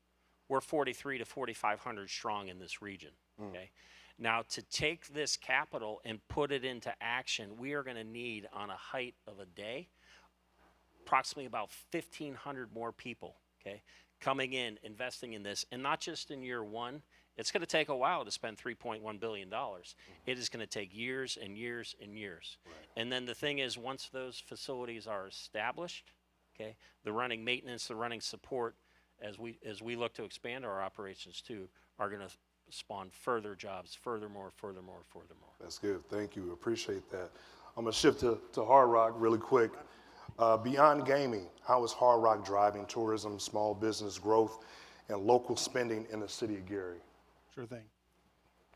we're 4,300 to 4,500 strong in this region, okay? Now, to take this capital and put it into action, we are going to need, on a height of a day, approximately about 1,500 more people, okay, coming in, investing in this, and not just in year one, It's going to take a while to spend $3.1 billion. It is going to take years and years and years. And then the thing is, once those facilities are established, okay, the running maintenance, the running support, as we look to expand our operations too, are going to spawn further jobs, furthermore. That's good. Thank you. Appreciate that. I'm going to shift to Hard Rock really quick. Beyond gaming, how is Hard Rock driving tourism, small business growth, and local spending in the city of Gary? Sure thing.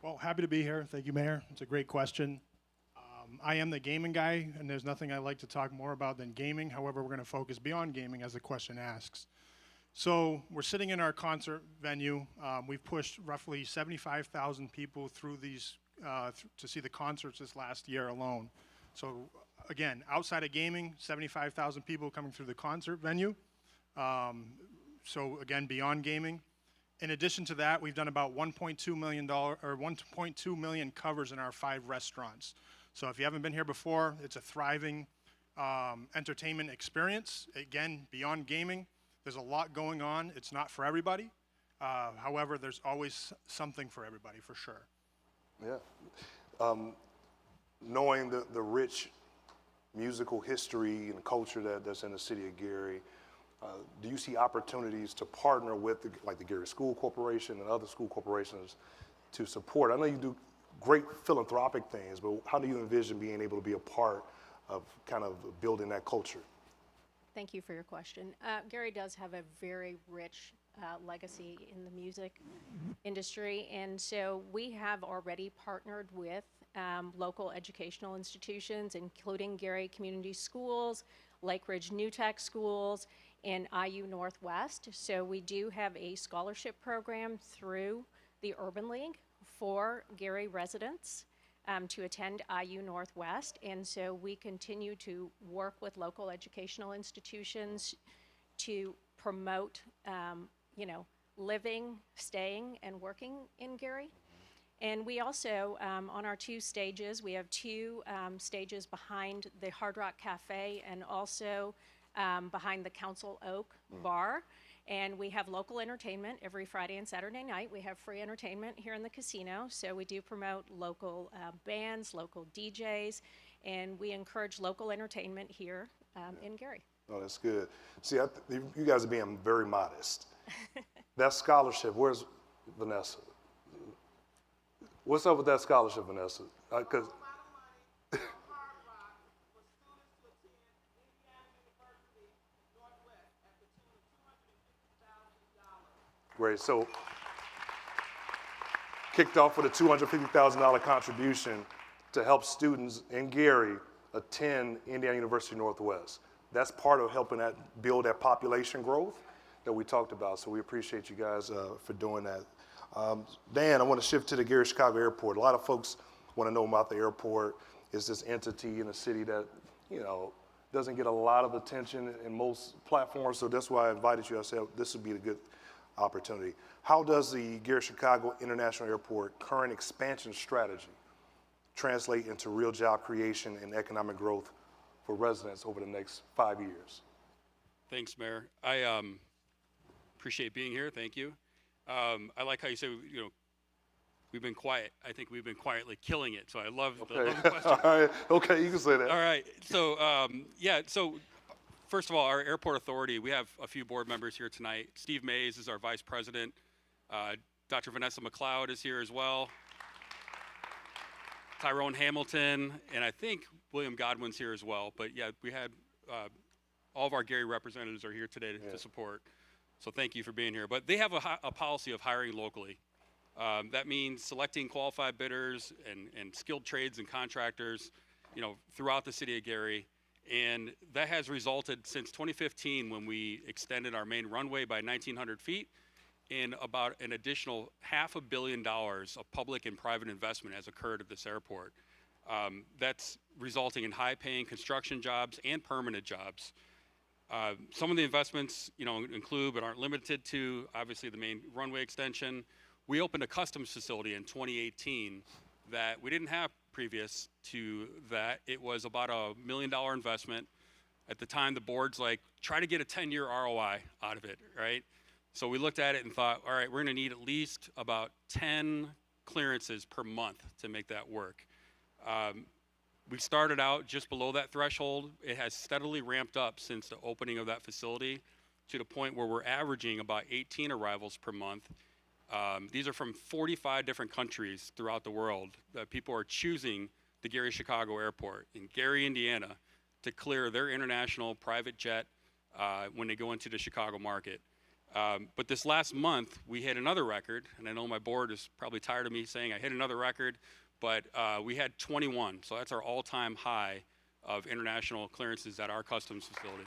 Well, happy to be here. Thank you, Mayor. It's a great question. I am the gaming guy, and there's nothing I like to talk more about than gaming. However, we're going to focus beyond gaming as the question asks. So we're sitting in our concert venue. We've pushed roughly 75,000 people through these to see the concerts this last year alone. So again, outside of gaming, 75,000 people coming through the concert venue. So again, beyond gaming. In addition to that, we've done about $1.2 million covers in our 5 restaurants. So if you haven't been here before, it's a thriving entertainment experience. Again, beyond gaming, there's a lot going on. It's not for everybody. However, there's always something for everybody, for sure. Yeah. Knowing the rich musical history and culture that's in the city of Gary, do you see opportunities to partner with the Gary School Corporation and other school corporations to support? I know you do great philanthropic things, but how do you envision being able to be a part of kind of building that culture? Thank you for your question. Gary does have a very rich legacy in the music industry, and so we have already partnered with local educational institutions, including Gary Community Schools, Lake Ridge New Tech Schools, and IU Northwest. So we do have a scholarship program through the Urban League for Gary residents to attend IU Northwest. And so we continue to work with local educational institutions to promote, living, staying, and working in Gary. And we also, on our 2 stages, we have 2 stages behind the Hard Rock Cafe and also behind the Council Oak Bar. And we have local entertainment every Friday and Saturday night. We have free entertainment here in the casino. So we do promote local bands, local DJs, and we encourage local entertainment here in Gary. Oh, that's good. See, you guys are being very modest. That scholarship, where's Vanessa? What's up with that scholarship, Vanessa? 'Cause Great. So, kicked off with a $250,000 contribution to help students in Gary attend Indiana University Northwest. That's part of helping build that population growth that we talked about. So we appreciate you guys for doing that. Dan, I want to shift to the Gary Chicago Airport. A lot of folks want to know about the airport. It's this entity in a city that, doesn't get a lot of attention in most platforms. So that's why I invited you. I said this would be a good opportunity. How does the Gary Chicago International Airport current expansion strategy translate into real job creation and economic growth for residents over the next 5 years? Thanks, Mayor. I appreciate being here. Thank you. I like how you say, we've been quiet. I think we've been quietly killing it. So I love the question. All right. Okay, you can say that. All right. So, so first of all, our airport authority, we have a few board members here tonight. Steve Mays is our vice president. Dr. Vanessa McLeod is here as well. Tyrone Hamilton, and I think William Godwin's here as well. But yeah, we had all of our Gary representatives are here today to support. So thank you for being here. But they have a policy of hiring locally. That means selecting qualified bidders and skilled trades and contractors, throughout the city of Gary. And that has resulted since 2015 when we extended our main runway by 1,900 feet, in about an additional $500 million of public and private investment has occurred at this airport. That's resulting in high-paying construction jobs and permanent jobs. Some of the investments, include but aren't limited to, obviously, the main runway extension. We opened a customs facility in 2018 that we didn't have previous to that. It was about $1 million investment. At the time, the board's like, try to get a 10-year ROI out of it, right? So we looked at it and thought, all right, we're going to need at least about 10 clearances per month to make that work. We started out just below that threshold. It has steadily ramped up since the opening of that facility to the point where we're averaging about 18 arrivals per month. These are from 45 different countries throughout the world. People are choosing the Gary-Chicago Airport in Gary, Indiana, to clear their international private jet when they go into the Chicago market. But this last month, we hit another record, and I know my board is probably tired of me saying I hit another record, but we had 21, so that's our all-time high of international clearances at our customs facility.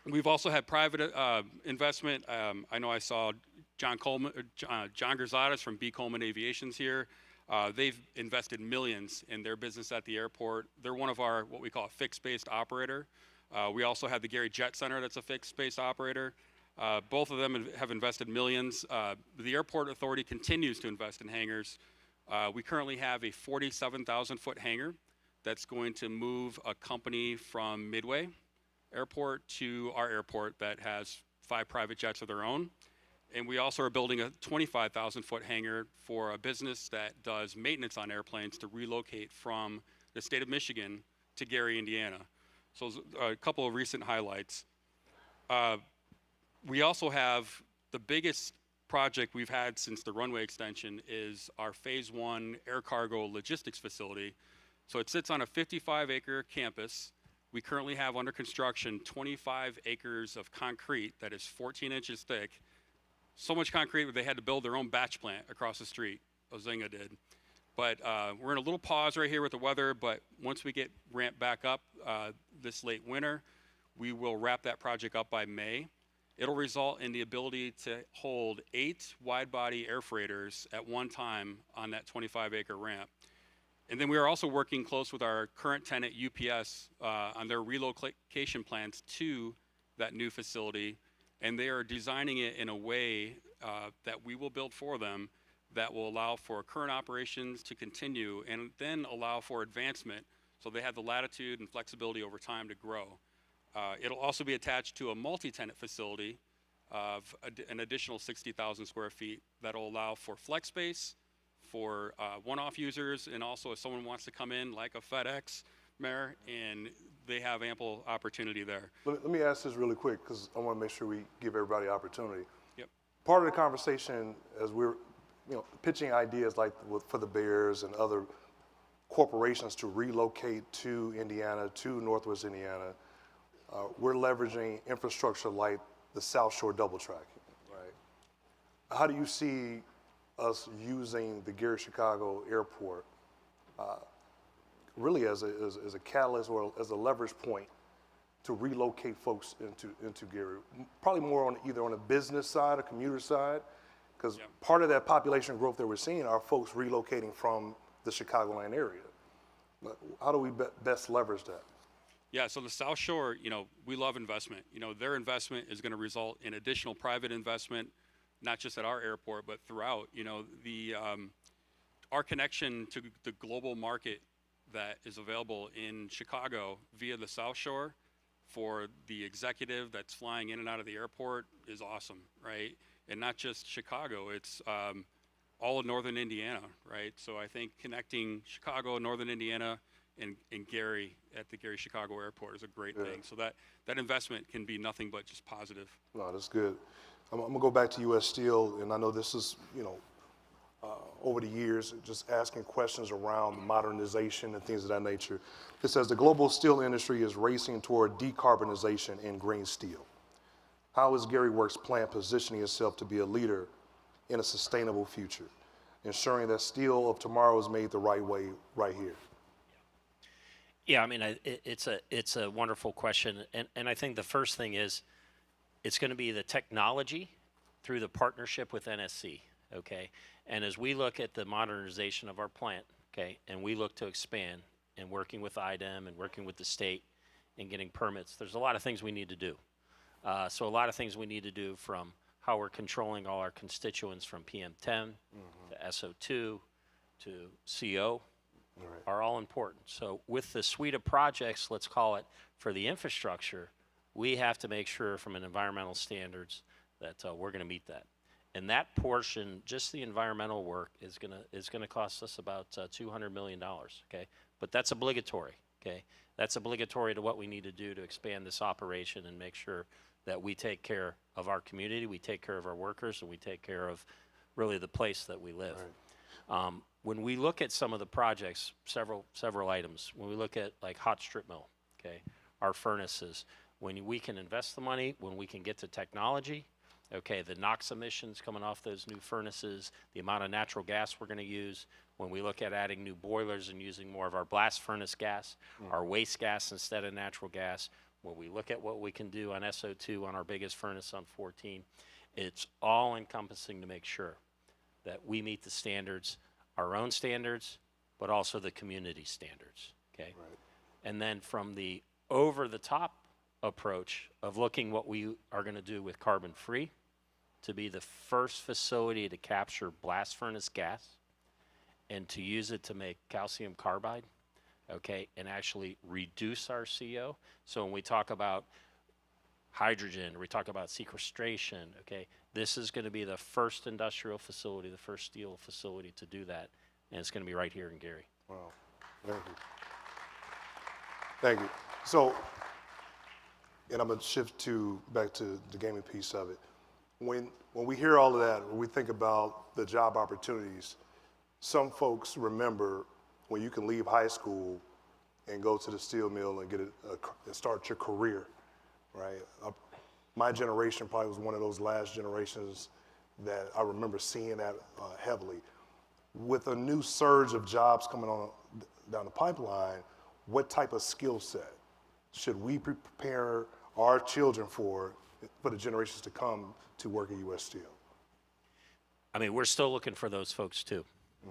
We've also had private investment. I know I saw John Gerzadas from B. Coleman Aviation's here. They've invested millions in their business at the airport. They're one of our, what we call a fixed-based operator. We also have the Gary Jet Center that's a fixed-based operator. Both of them have invested millions. The airport authority continues to invest in hangars. We currently have a 47,000-foot hangar that's going to move a company from Midway Airport to our airport that has 5 private jets of their own. And we also are building a 25,000-foot hangar for a business that does maintenance on airplanes to relocate from the state of Michigan to Gary, Indiana. So a couple of recent highlights. We also have the biggest project we've had since the runway extension is our Phase 1 air cargo logistics facility. So it sits on a 55-acre campus. We currently have under construction 25 acres of concrete that is 14 inches thick. So much concrete that they had to build their own batch plant across the street. Ozinga did. But we're in a little pause right here with the weather, but once we get ramped back up this late winter, we will wrap that project up by May. It'll result in the ability to hold 8 wide-body air freighters at one time on that 25-acre ramp. And then we are also working close with our current tenant, UPS, on their relocation plans to that new facility. And they are designing it in a way that we will build for them that will allow for current operations to continue and then allow for advancement so they have the latitude and flexibility over time to grow. It'll also be attached to a multi-tenant facility of an additional 60,000 square feet that'll allow for flex space, for one-off users, and also if someone wants to come in like a FedEx, Mayor, and they have ample opportunity there. Let me ask this really quick because I want to make sure we give everybody opportunity. Yep. Part of the conversation as we're pitching ideas like for the Bears and other corporations to relocate to Indiana, to Northwest Indiana, we're leveraging infrastructure like the South Shore double track, right? How do you see us using the Gary-Chicago Airport really as a catalyst or as a leverage point to relocate folks into Gary? Probably more on either on the business side or commuter side, because part of that population growth that we're seeing are folks relocating from the Chicagoland area. How do we best leverage that? Yeah, so the South Shore, we love investment. Their investment is going to result in additional private investment, not just at our airport, but throughout. Our connection to the global market that is available in Chicago via the South Shore for the executive that's flying in and out of the airport is awesome, right? And not just Chicago, it's all of Northern Indiana, right? So I think connecting Chicago, Northern Indiana, and Gary at the Gary-Chicago Airport is a great thing. So that investment can be nothing but just positive. No, that's good. I'm gonna go back to U.S. Steel, and I know this is, over the years, just asking questions around modernization and things of that nature. It says the global steel industry is racing toward decarbonization in green steel. How is Gary Works plant positioning itself to be a leader in a sustainable future, ensuring that steel of tomorrow is made the right way right here? Yeah, I mean, it's a wonderful question, and I think the first thing is it's going to be the technology through the partnership with NSC, okay? And as we look at the modernization of our plant, okay, and we look to expand and working with IDEM and working with the state and getting permits, there's a lot of things we need to do. So a lot of things we need to do from how we're controlling all our constituents from PM10 to SO2 to CO. Are all important. So with the suite of projects, let's call it, for the infrastructure, we have to make sure from an environmental standards that we're going to meet that. And that portion, just the environmental work, is gonna cost us about $200 million. Okay, but that's obligatory. Okay, that's obligatory to what we need to do to expand this operation and make sure that we take care of our community, we take care of our workers, and we take care of really the place that we live. Right. When we look at some of the projects, several items. When we look at like hot strip mill, okay, our furnaces, when we can invest the money, when we can get to technology. Okay, the NOx emissions coming off those new furnaces, the amount of natural gas we're going to use, when we look at adding new boilers and using more of our blast furnace gas, our waste gas instead of natural gas, when we look at what we can do on SO2 on our biggest furnace on 14, it's all encompassing to make sure that we meet the standards, our own standards, but also the community standards, okay? Right. And then from the over-the-top approach of looking what we are going to do with carbon free to be the first facility to capture blast furnace gas and to use it to make calcium carbide, okay, and actually reduce our CO. So when we talk about hydrogen, we talk about sequestration, okay, this is going to be the first industrial facility, the first steel facility to do that, and it's going to be right here in Gary. Wow, thank you. Thank you. So, and I'm going to shift back to the gaming piece of it. When we hear all of that, when we think about the job opportunities, some folks remember when you can leave high school and go to the steel mill and and start your career, right? My generation probably was one of those last generations that I remember seeing that heavily. With a new surge of jobs coming on down the pipeline, what type of skill set should we prepare our children for the generations to come to work at U.S. Steel? I mean, we're still looking for those folks too,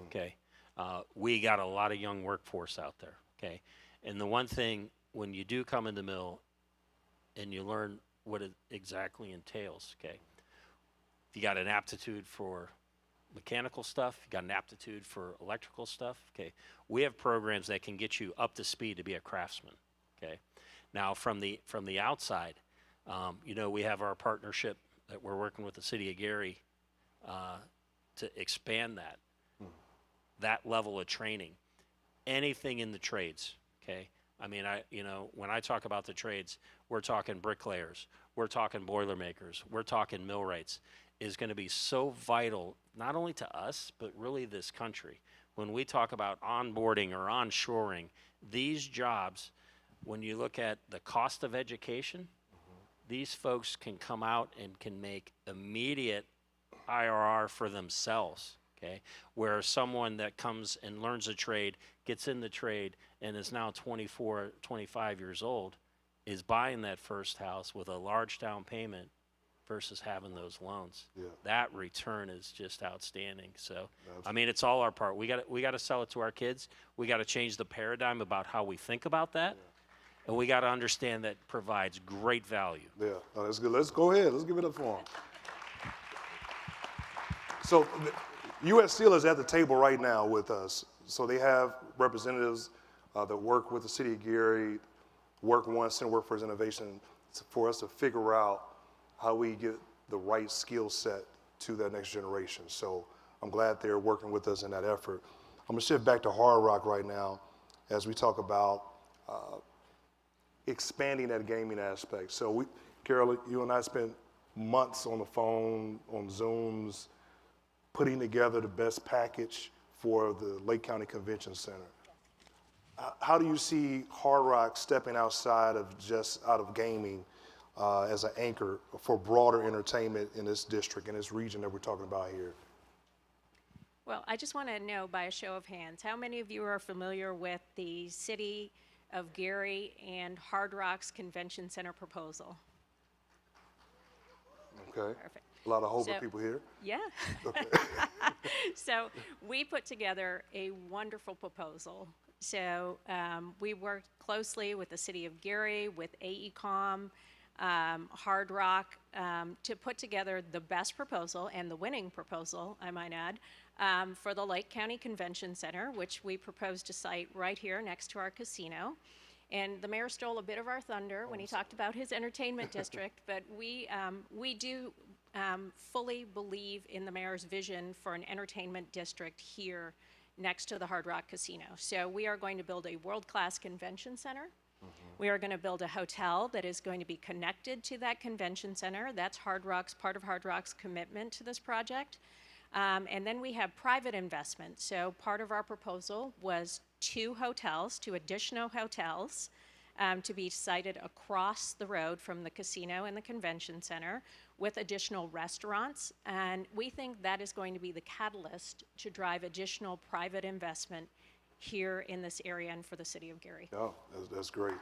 okay? We got a lot of young workforce out there, okay? And the one thing, when you do come in the mill and you learn what it exactly entails, okay? If you got an aptitude for mechanical stuff, you got an aptitude for electrical stuff, okay? We have programs that can get you up to speed to be a craftsman, okay? Now, from the outside, you know, we have our partnership that we're working with the city of Gary to expand that level of training. Anything in the trades, okay? I mean, when I talk about the trades, we're talking bricklayers, we're talking boilermakers, we're talking millwrights, is going to be so vital, not only to us, but really this country. When we talk about onboarding or onshoring, these jobs, when you look at the cost of education, these folks can come out and can make immediate IRR for themselves, okay? Where someone that comes and learns a trade, gets in the trade, and is now 24, 25 years old, is buying that first house with a large down payment versus having those loans. Yeah. That return is just outstanding. So, I mean, it's all our part. We got to sell it to our kids. We got to change the paradigm about how we think about that. Yeah. And we got to understand that provides great value. Yeah, no, that's good. Let's go ahead. Let's give it up for them. So, U.S. Steel is at the table right now with us. So they have representatives that work with the city of Gary, Work One, Center Workforce Innovation, for us to figure out how we get the right skill set to that next generation. So I'm glad they're working with us in that effort. I'm gonna shift back to Hard Rock right now as we talk about expanding that gaming aspect. So Carol, you and I spent months on the phone, on Zooms, putting together the best package for the Lake County Convention Center. How do you see Hard Rock stepping outside of gaming as an anchor for broader entertainment in this district, in this region that we're talking about here? Well, I just want to know by a show of hands, how many of you are familiar with the City of Gary and Hard Rock's Convention Center proposal? Okay. Perfect. A lot of Hobart people here. Yeah. Okay. So we put together a wonderful proposal. So we worked closely with the City of Gary, with AECOM, Hard Rock, to put together the best proposal and the winning proposal, I might add, for the Lake County Convention Center, which we proposed to site right here next to our casino. And the mayor stole a bit of our thunder when he talked about his entertainment district, but we do fully believe in the mayor's vision for an entertainment district here next to the Hard Rock Casino. So we are going to build a world-class convention center. We are going to build a hotel that is going to be connected to that convention center. That's part of Hard Rock's commitment to this project. And then we have private investment. So part of our proposal was two additional hotels to be sited across the road from the casino and the convention center with additional restaurants. And we think that is going to be the catalyst to drive additional private investment here in this area and for the city of Gary. Oh, that's great.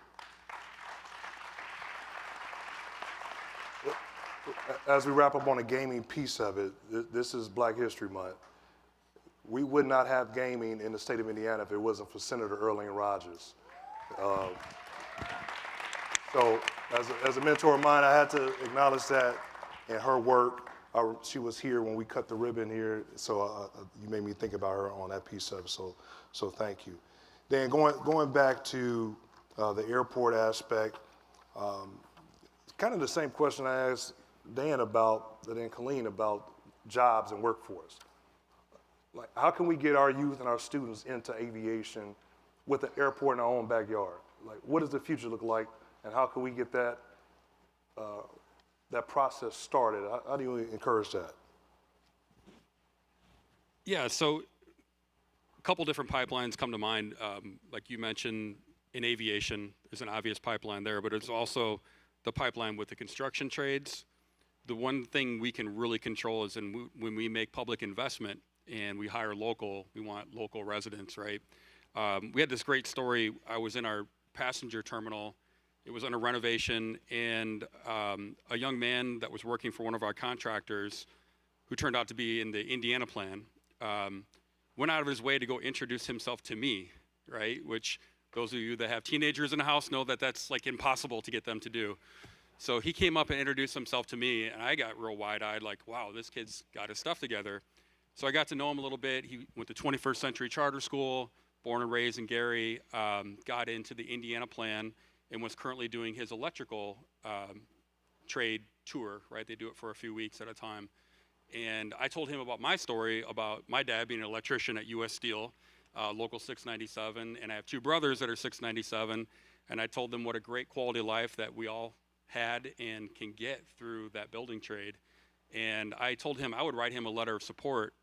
As we wrap up on the gaming piece of it, this is Black History Month. We would not have gaming in the state of Indiana if it wasn't for Senator Earlene Rogers. So as a mentor of mine, I had to acknowledge that in her work. She was here when we cut the ribbon here, so you made me think about her on that piece of it, so thank you. Then going back to the airport aspect, kind of the same question I asked Dan Colleen about jobs and workforce. Like, how can we get our youth and our students into aviation with an airport in our own backyard? Like, what does the future look like, and how can we get that process started? How do you encourage that? Yeah, so a couple different pipelines come to mind. Like you mentioned, in aviation, there's an obvious pipeline there, but it's also the pipeline with the construction trades. The one thing we can really control is when we make public investment and we hire local, we want local residents, right? We had this great story. I was in our passenger terminal. It was under renovation, and a young man that was working for one of our contractors, who turned out to be in the Indiana plan, went out of his way to go introduce himself to me, right? Which those of you that have teenagers in the house know that that's like impossible to get them to do. So he came up and introduced himself to me, and I got real wide-eyed, like, wow, this kid's got his stuff together. So I got to know him a little bit. He went to 21st Century Charter School, born and raised in Gary, got into the Indiana plan, and was currently doing his electrical trade tour, right? They do it for a few weeks at a time. And I told him about my story about my dad being an electrician at U.S. Steel, local 697, and I have two brothers that are 697, and I told them what a great quality of life that we all had and can get through that building trade. And I told him I would write him a letter of support,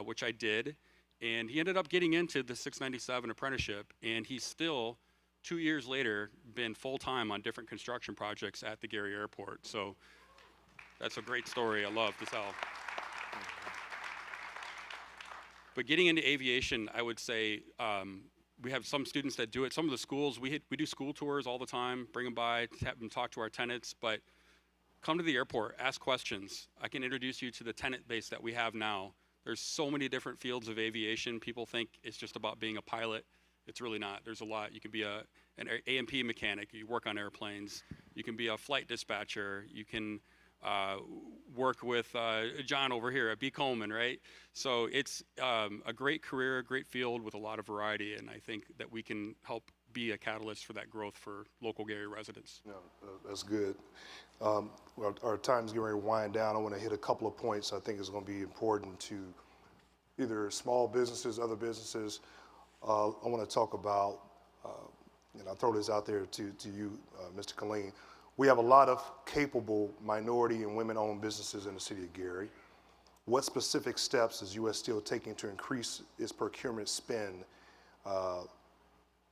which I did, and he ended up getting into the 697 apprenticeship, and he's still, 2 years later, been full-time on different construction projects at the Gary Airport. So that's a great story I love to tell. But getting into aviation, I would say we have some students that do it. Some of the schools, we do school tours all the time, bring them by, have them talk to our tenants, but come to the airport, ask questions. I can introduce you to the tenant base that we have now. There's so many different fields of aviation. People think it's just about being a pilot. It's really not. There's a lot. You can be an A&P mechanic. You work on airplanes. You can be a flight dispatcher. You can work with John over here at B. Coleman, right? So it's a great career, a great field with a lot of variety, and I think that we can help be a catalyst for that growth for local Gary residents. No, that's good. Our time's getting ready to wind down. I want to hit a couple of points I think is going to be important to either small businesses, other businesses. I want to talk about, and I'll throw this out there to you, Mr. Colleen. We have a lot of capable minority and women-owned businesses in the city of Gary. What specific steps is U.S. Steel taking to increase its procurement spend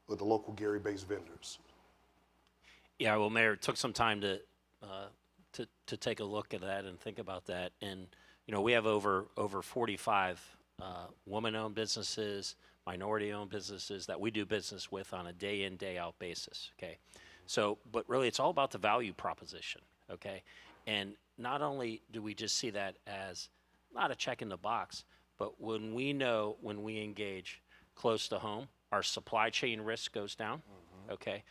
with the local Gary-based vendors? Yeah, well, Mayor, it took some time to take a look at that and think about that. And you know, we have over 45 woman-owned businesses, minority-owned businesses that we do business with on a day-in, day-out basis. Okay, so but really, it's all about the value proposition. Okay, and not only do we just see that as not a check in the box, but when we engage close to home, our supply chain risk goes down. Mm-hmm. Okay.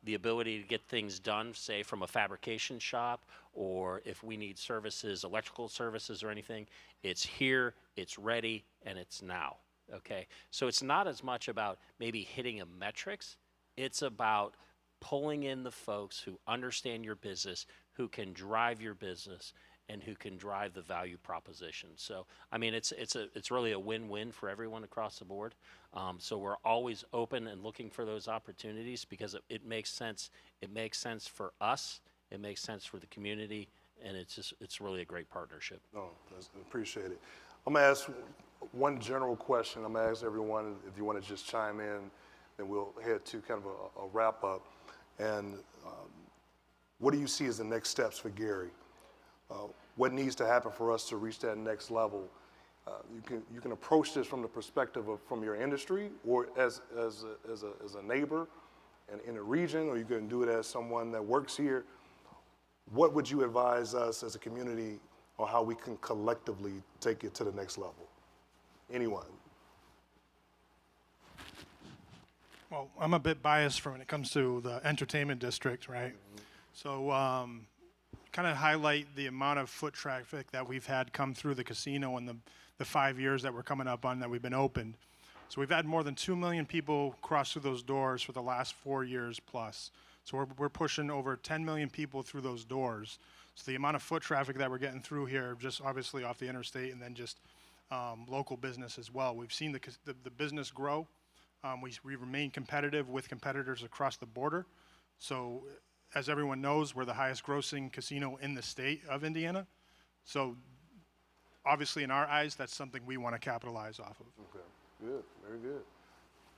The ability to get things done, say from a fabrication shop, or if we need services, electrical services or anything, it's here, it's ready, and it's now, okay? So it's not as much about maybe hitting a metrics, It's about pulling in the folks who understand your business, who can drive your business, and who can drive the value proposition. So, I mean, it's really a win-win for everyone across the board. So we're always open and looking for those opportunities because it makes sense. It makes sense for us. It makes sense for the community, and it's really a great partnership. No, I appreciate it. I'm gonna ask one general question. I'm gonna ask everyone if you want to just chime in, then we'll head to kind of a wrap up. And what do you see as the next steps for Gary? What needs to happen for us to reach that next level? You can approach this from the perspective of from your industry or as a neighbor and in a region, or you can do it as someone that works here. What would you advise us as a community on how we can collectively take it to the next level? Anyone? Well, I'm a bit biased when it comes to the entertainment district, right? So kind of highlight the amount of foot traffic that we've had come through the casino in the 5 years that we're coming up on that we've been opened. So we've had more than 2 million people cross through those doors for the last 4 years plus. So we're pushing over 10 million people through those doors. So the amount of foot traffic that we're getting through here, just obviously off the interstate and then just local business as well. We've seen the business grow. We remain competitive with competitors across the border. So as everyone knows, we're the highest grossing casino in the state of Indiana. So obviously in our eyes, that's something we want to capitalize off of. Okay, good, very good.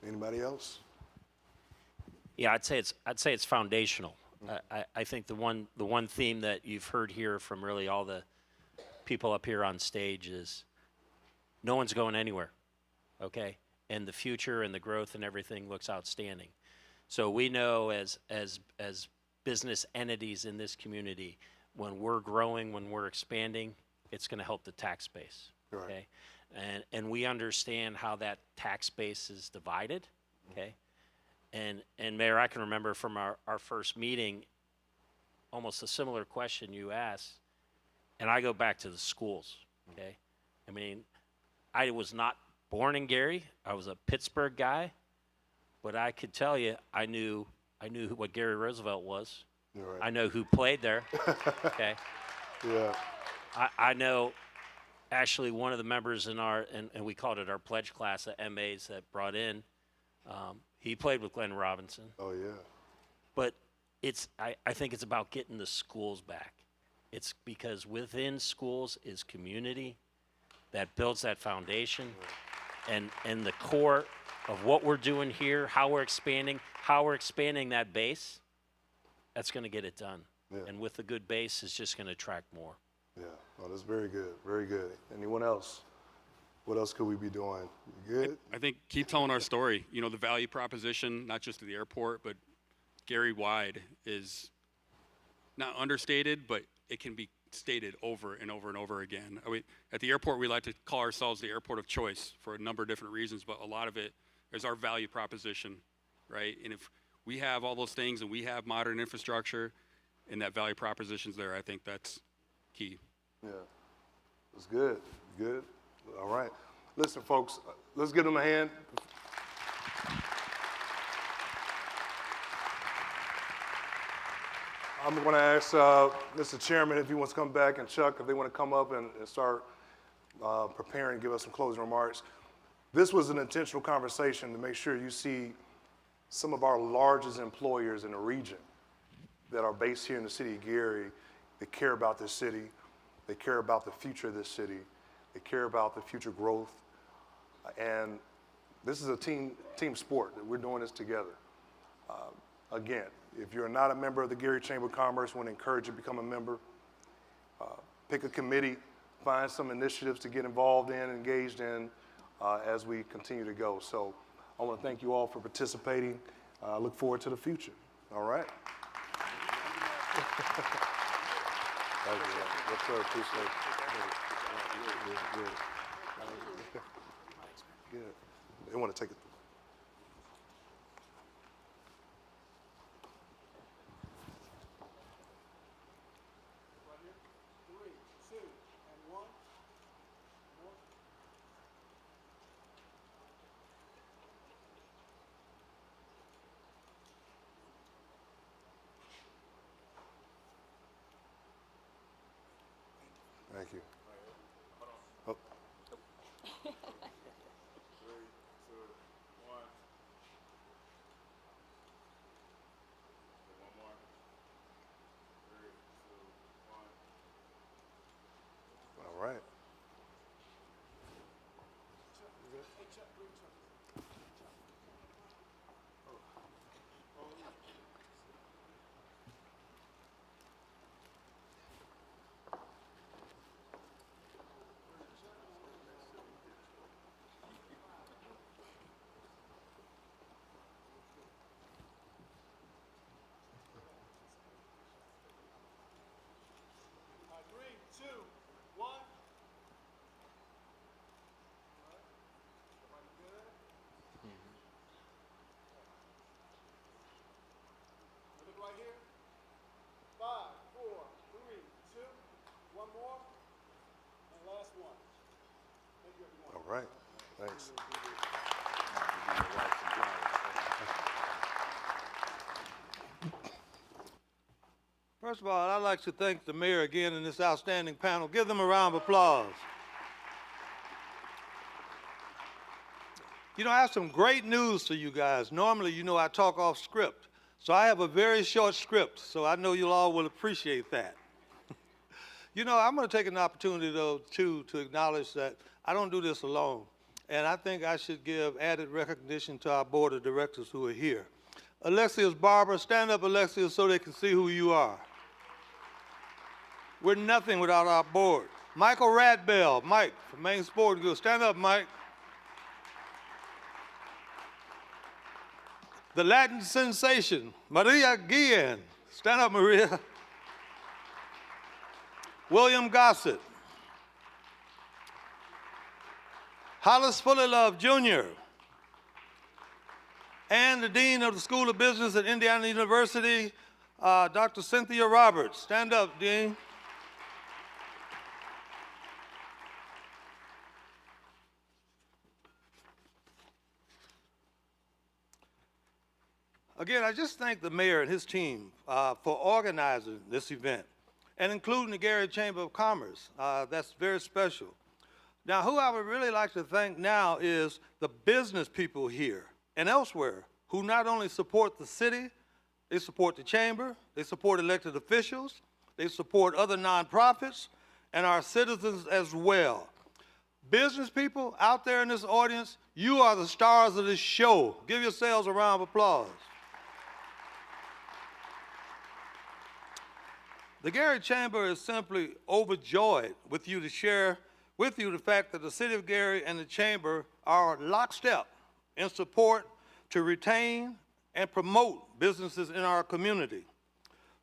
Anybody else? Yeah, I'd say it's foundational. I think the one theme that you've heard here from really all the people up here on stage is no one's going anywhere, okay? And the future and the growth and everything looks outstanding. So we know as business entities in this community, when we're growing, when we're expanding, it's going to help the tax base, okay? Right. And we understand how that tax base is divided, okay? And Mayor, I can remember from our first meeting, almost a similar question you asked, and I go back to the schools, okay? I mean, I was not born in Gary. I was a Pittsburgh guy, but I could tell you, I knew what Gary Roosevelt was. Right. I know who played there, okay? Yeah. I know actually one of the members in our, and we called it our pledge class, the MAs that brought in, he played with Glenn Robinson. Oh, yeah. But I think it's about getting the schools back. It's because within schools is community that builds that foundation, and the core of what we're doing here, how we're expanding that base, that's going to get it done. Yeah. And with the good base, it's just going to attract more. Yeah, well, that's very good, very good. Anyone else? What else could we be doing? You good? I think keep telling our story. You know, the value proposition, not just to the airport, but Gary-wide is not understated, but it can be stated over and over and over again. I mean, at the airport, we like to call ourselves the airport of choice for a number of different reasons, but a lot of it is our value proposition, right? And if we have all those things and we have modern infrastructure and that value proposition's there, I think that's key. Yeah, that's good, good. All right. Listen, folks, let's give them a hand. I'm going to ask Mr. Chairman if he wants to come back, and Chuck, if they want to come up and start preparing and give us some closing remarks. This was an intentional conversation to make sure you see some of our largest employers in the region that are based here in the city of Gary. They care about this city. They care about the future of this city. They care about the future growth. And this is a team sport that we're doing this together. Again, if you're not a member of the Gary Chamber of Commerce, I want to encourage you to become a member. Pick a committee, find some initiatives to get involved in, engaged in as we continue to go. So I want to thank you all for participating. I look forward to the future. All right. Thank you. Yes, sir. Appreciate it. Good. Good. They want to take it. right, thanks. First of all, I'd like to thank the mayor again and this outstanding panel. Give them a round of applause. You know, I have some great news for you guys. Normally, you know, I talk off script. So I have a very short script, so I know you all will appreciate that. You know, I'm going to take an opportunity, though, too, to acknowledge that I don't do this alone. And I think I should give added recognition to our board of directors who are here. Alexius Barber, stand up, Alexius, so they can see who you are. We're nothing without our board. Michael Radbell, Mike from Maine Sporting Goods. Stand up, Mike. The Latin sensation, Maria Guillen. Stand up, Maria. William Gossett. Hollis Fullilove, Jr. And the Dean of the School of Business at Indiana University, Dr. Cynthia Roberts. Stand up, Dean. Again, I just thank the mayor and his team for organizing this event and including the Gary Chamber of Commerce. That's very special. Now, who I would really like to thank now is the business people here and elsewhere who not only support the city, they support the chamber, they support elected officials, they support other nonprofits, and our citizens as well. Business people out there in this audience, you are the stars of this show. Give yourselves a round of applause. The Gary Chamber is simply overjoyed with you to share with you the fact that the City of Gary and the Chamber are lockstep in support to retain and promote businesses in our community.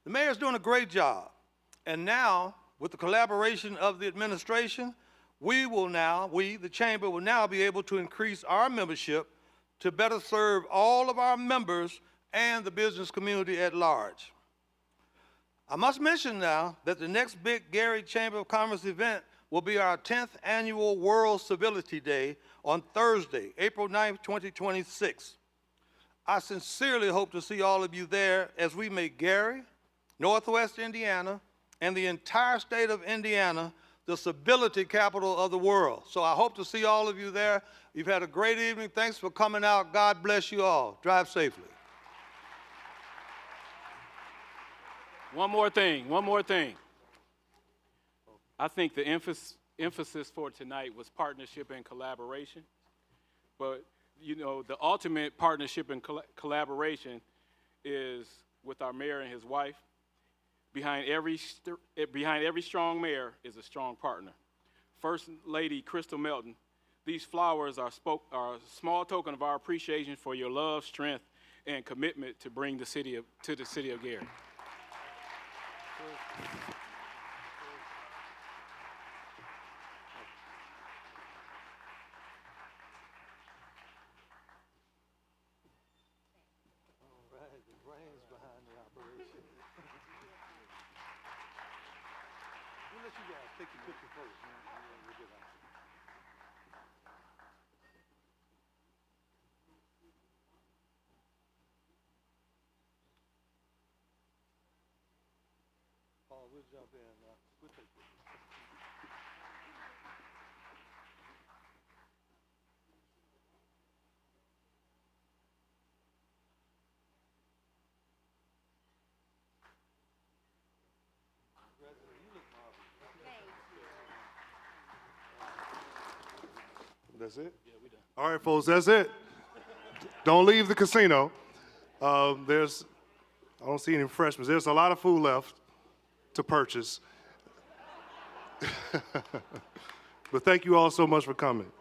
The mayor's doing a great job, and now, with the collaboration of the administration, we, the Chamber, will now be able to increase our membership to better serve all of our members and the business community at large. I must mention now that the next big Gary Chamber of Commerce event will be our 10th annual World Civility Day on Thursday, April 9th, 2026. I sincerely hope to see all of you there as we make Gary, Northwest Indiana, and the entire state of Indiana the civility capital of the world. So I hope to see all of you there. You've had a great evening. Thanks for coming out. God bless you all. Drive safely. One more thing. I think the emphasis for tonight was partnership and collaboration. But, you know, the ultimate partnership and collaboration is with our mayor and his wife. Behind every strong mayor is a strong partner. First Lady Crystal Melton, these flowers are a small token of our appreciation for your love, strength, and commitment to bring the city to the city of Gary. Take your picture first. We'll get out. Paul, we'll jump in. We'll take pictures. That's it? Yeah, we done. All right, folks, that's it. Don't leave the casino. I don't see any refreshments. There's a lot of food left to purchase. But thank you all so much for coming.